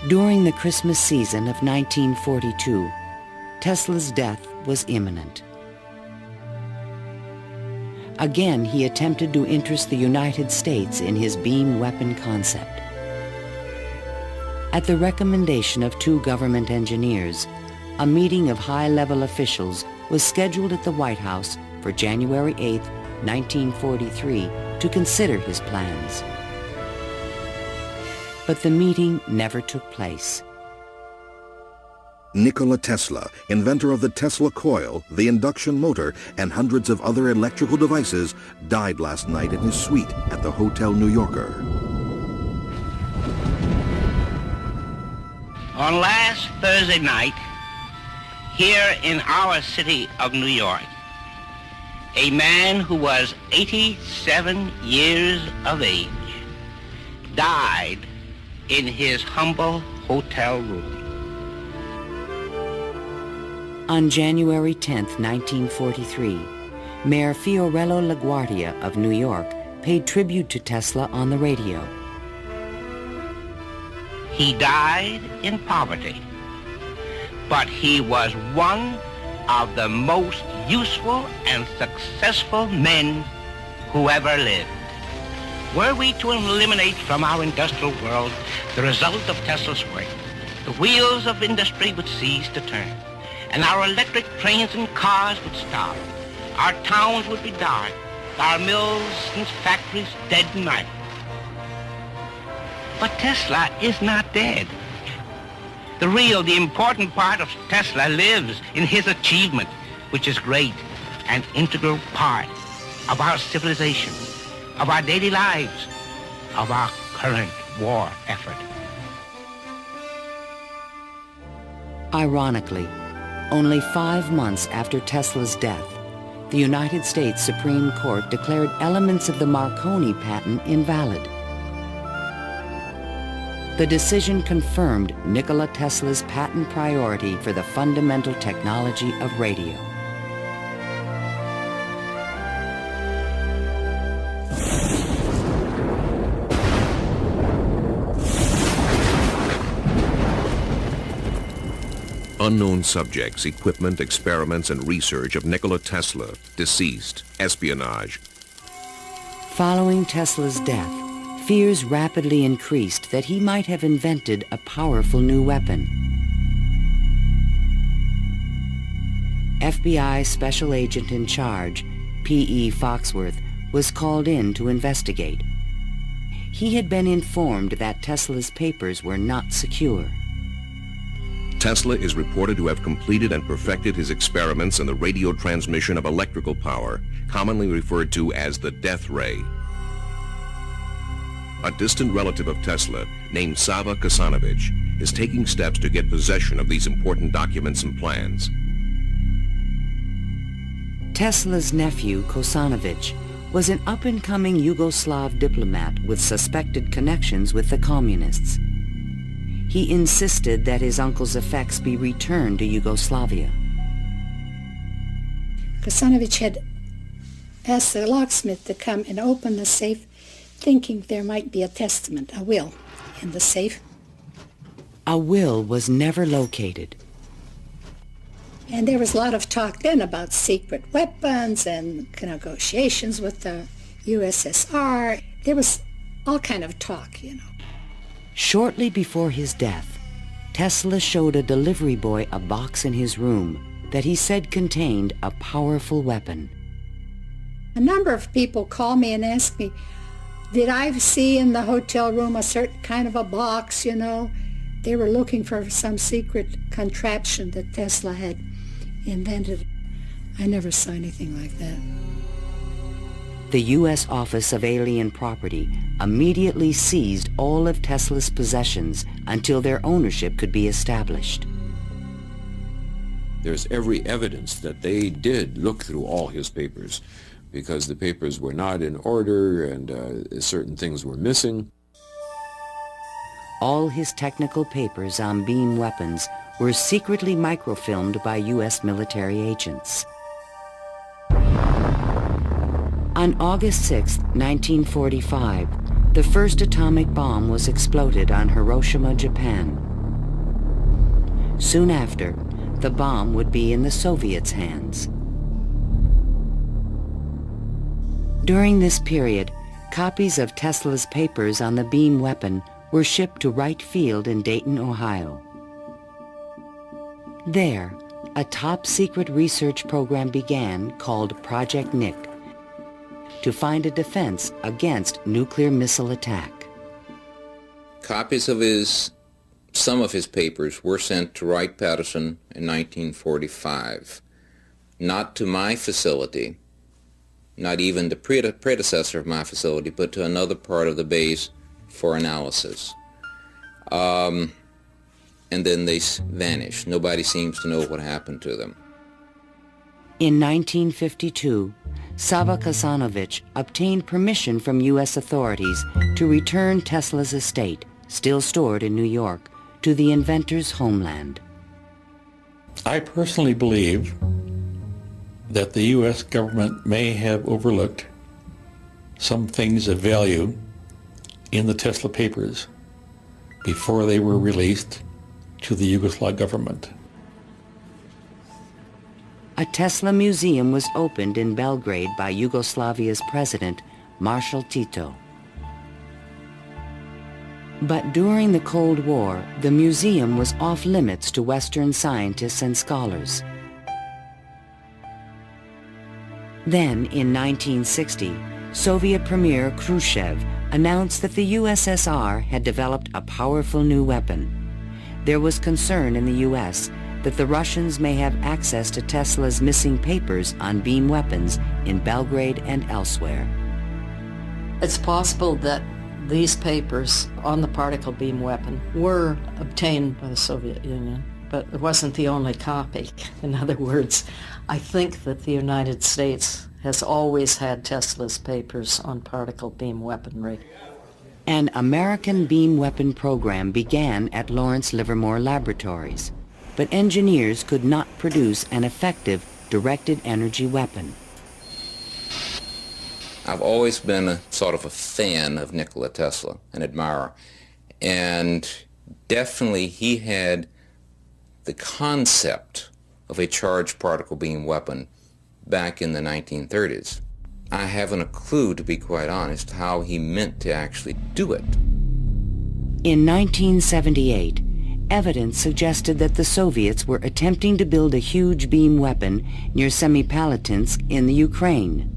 During the Christmas season of 1942, Tesla's death was imminent. Again, he attempted to interest the United States in his beam weapon concept. At the recommendation of 2 government engineers, a meeting of high-level officials was scheduled at the White House for January 8, 1943, to consider his plans. But the meeting never took place.
Nikola Tesla, inventor of the Tesla coil, the induction motor, and hundreds of other electrical devices, died last night in his suite at the Hotel New Yorker.
On last Thursday night, here in our city of New York, a man who was 87 years of age died in his humble hotel room.
On January 10, 1943, Mayor Fiorello LaGuardia of New York paid tribute to Tesla on the radio.
He died in poverty, but he was one of the most useful and successful men who ever lived. Were we to eliminate from our industrial world the result of Tesla's work, the wheels of industry would cease to turn, and our electric trains and cars would stop. Our towns would be dark, our mills and factories dead and idle. But Tesla is not dead. The important part of Tesla lives in his achievement, which is great, an integral part of our civilization, of our daily lives, of our current war effort.
Ironically, only 5 months after Tesla's death, the United States Supreme Court declared elements of the Marconi patent invalid. The decision confirmed Nikola Tesla's patent priority for the fundamental technology of radio.
Unknown subjects, equipment, experiments, and research of Nikola Tesla, deceased, espionage.
Following Tesla's death, fears rapidly increased that he might have invented a powerful new weapon. FBI Special Agent in Charge, P.E. Foxworth, was called in to investigate. He had been informed that Tesla's papers were not secure.
Tesla is reported to have completed and perfected his experiments in the radio transmission of electrical power, commonly referred to as the death ray. A distant relative of Tesla, named Sava Kasanovich, is taking steps to get possession of these important documents and plans.
Tesla's nephew, Kosanovich, was an up-and-coming Yugoslav diplomat with suspected connections with the communists. He insisted that his uncle's effects be returned to Yugoslavia.
Kosanovich had asked the locksmith to come and open the safe, thinking there might be a testament, a will, in the safe.
A will was never located.
And there was a lot of talk then about secret weapons and negotiations with the USSR. There was all kind of talk, you know.
Shortly before his death, Tesla showed a delivery boy a box in his room that he said contained a powerful weapon.
A number of people called me and asked me, did I see in the hotel room a certain kind of a box, you know? They were looking for some secret contraption that Tesla had invented. I never saw anything like that.
The U.S. Office of Alien Property immediately seized all of Tesla's possessions until their ownership could be established.
There's every evidence that they did look through all his papers, because the papers were not in order and certain things were missing.
All his technical papers on beam weapons were secretly microfilmed by U.S. military agents. On August 6, 1945, the first atomic bomb was exploded on Hiroshima, Japan. Soon after, the bomb would be in the Soviets' hands. During this period, copies of Tesla's papers on the beam weapon were shipped to Wright Field in Dayton, Ohio. There, a top-secret research program began called Project Nick to find a defense against nuclear missile attack.
Copies of some of his papers were sent to Wright-Patterson in 1945, not to my facility, not even the predecessor of my facility, but to another part of the base for analysis. And then they vanished. Nobody seems to know what happened to them.
In 1952, Sava Kasanovich obtained permission from U.S. authorities to return Tesla's estate, still stored in New York, to the inventor's homeland.
I personally believe that the U.S. government may have overlooked some things of value in the Tesla papers before they were released to the Yugoslav government.
A Tesla museum was opened in Belgrade by Yugoslavia's president, Marshal Tito. But during the Cold War, the museum was off limits to Western scientists and scholars. Then, in 1960, Soviet Premier Khrushchev announced that the USSR had developed a powerful new weapon. There was concern in the U.S. that the Russians may have access to Tesla's missing papers on beam weapons in Belgrade and elsewhere.
It's possible that these papers on the particle beam weapon were obtained by the Soviet Union, but it wasn't the only copy. In other words, I think that the United States has always had Tesla's papers on particle beam weaponry.
An American beam weapon program began at Lawrence Livermore Laboratories, but engineers could not produce an effective directed energy weapon.
I've always been a sort of a fan of Nikola Tesla, an admirer, and definitely he had the concept of a charged particle beam weapon back in the 1930s. I haven't a clue, to be quite honest, how he meant to actually do it.
In 1978, evidence suggested that the Soviets were attempting to build a huge beam weapon near Semipalatinsk in the Ukraine.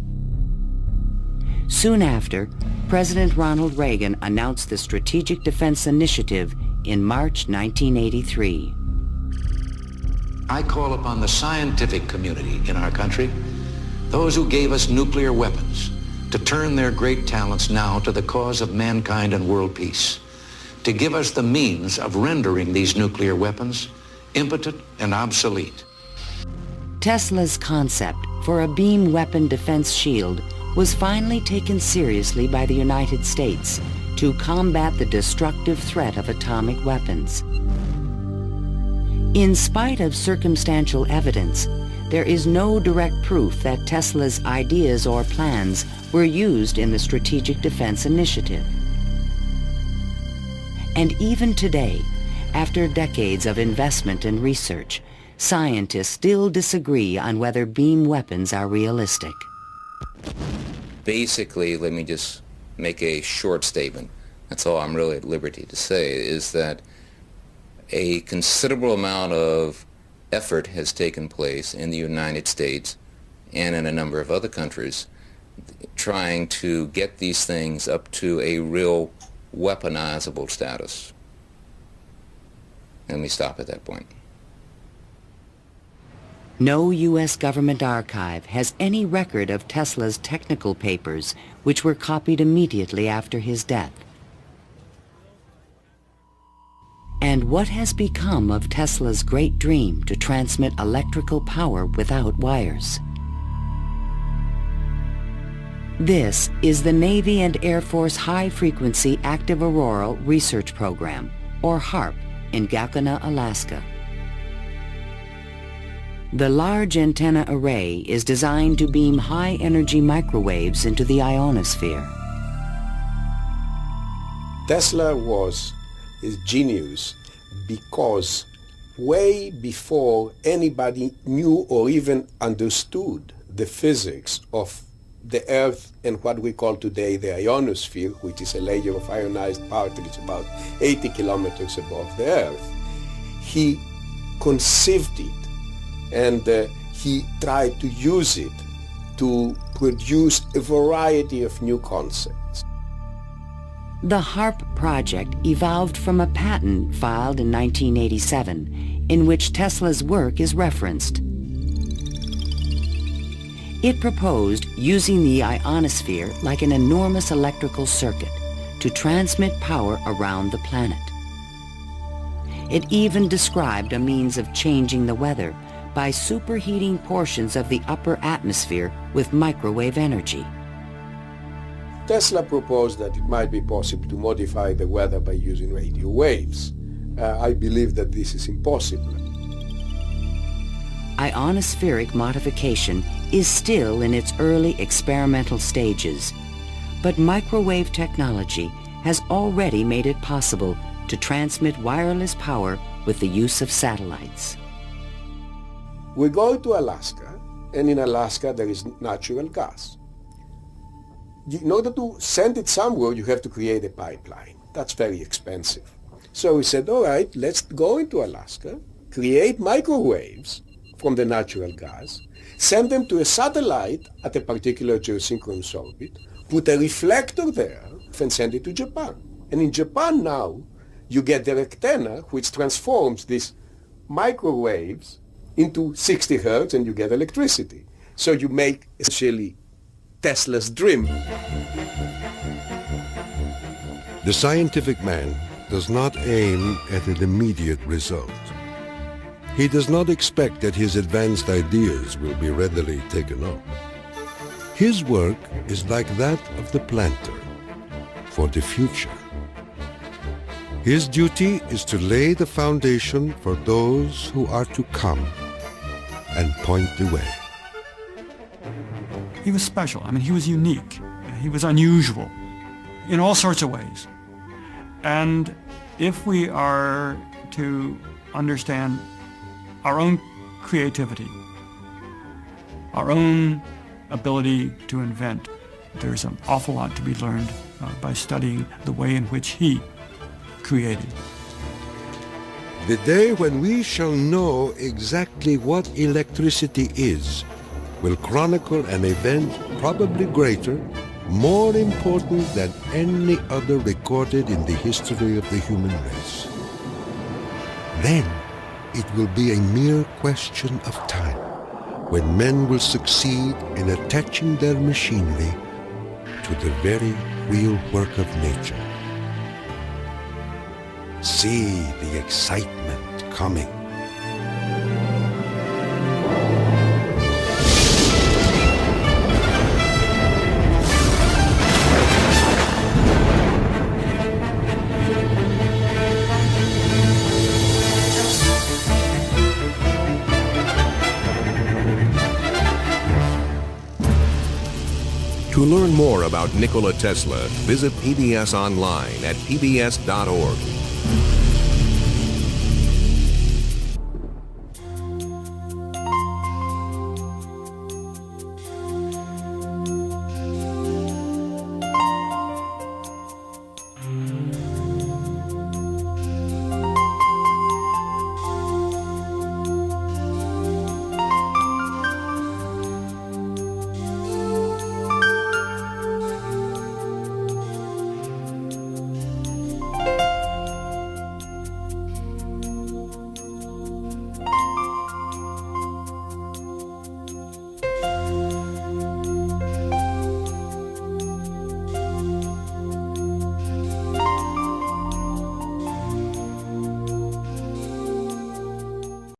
Soon after, President Ronald Reagan announced the Strategic Defense Initiative in March 1983.
I call upon the scientific community in our country, those who gave us nuclear weapons, to turn their great talents now to the cause of mankind and world peace, to give us the means of rendering these nuclear weapons impotent and obsolete.
Tesla's concept for a beam weapon defense shield was finally taken seriously by the United States to combat the destructive threat of atomic weapons. In spite of circumstantial evidence, there is no direct proof that Tesla's ideas or plans were used in the Strategic Defense Initiative. And even today, after decades of investment and research, scientists still disagree on whether beam weapons are realistic.
Basically, let me just make a short statement. That's all I'm really at liberty to say, is that a considerable amount of effort has taken place in the United States and in a number of other countries trying to get these things up to a real weaponizable status. Let me stop at that point.
No U.S. government archive has any record of Tesla's technical papers, which were copied immediately after his death. And what has become of Tesla's great dream to transmit electrical power without wires? This is the Navy and Air Force High Frequency Active Auroral Research Program, or HAARP, in Gakona, Alaska. The large antenna array is designed to beam high-energy microwaves into the ionosphere.
Tesla was his genius because way before anybody knew or even understood the physics of the Earth and what we call today the ionosphere, which is a layer of ionized particles about 80 kilometers above the Earth, he conceived it and he tried to use it to produce a variety of new concepts.
The HAARP project evolved from a patent filed in 1987 in which Tesla's work is referenced. It proposed using the ionosphere like an enormous electrical circuit to transmit power around the planet. It even described a means of changing the weather by superheating portions of the upper atmosphere with microwave energy.
Tesla proposed that it might be possible to modify the weather by using radio waves. I believe that this is impossible.
Ionospheric modification is still in its early experimental stages, but microwave technology has already made it possible to transmit wireless power with the use of satellites.
We go to Alaska, and in Alaska there is natural gas. In order to send it somewhere, you have to create a pipeline. That's very expensive. So we said, all right, let's go into Alaska, create microwaves from the natural gas, send them to a satellite at a particular geosynchronous orbit, put a reflector there, and send it to Japan. And in Japan now, you get the antenna, which transforms these microwaves into 60 hertz, and you get electricity. So you make essentially Tesla's dream.
The scientific man does not aim at an immediate result. He does not expect that his advanced ideas will be readily taken up. His work is like that of the planter for the future. His duty is to lay the foundation for those who are to come and point the way.
He was special. I mean, he was unique. He was unusual in all sorts of ways. And if we are to understand our own creativity, our own ability to invent, there's an awful lot to be learned by studying the way in which he created.
The day when we shall know exactly what electricity is will chronicle an event probably greater, more important than any other recorded in the history of the human race. Then it will be a mere question of time when men will succeed in attaching their machinery to the very real work of nature. See the excitement coming.
To learn more about Nikola Tesla, visit PBS online at pbs.org.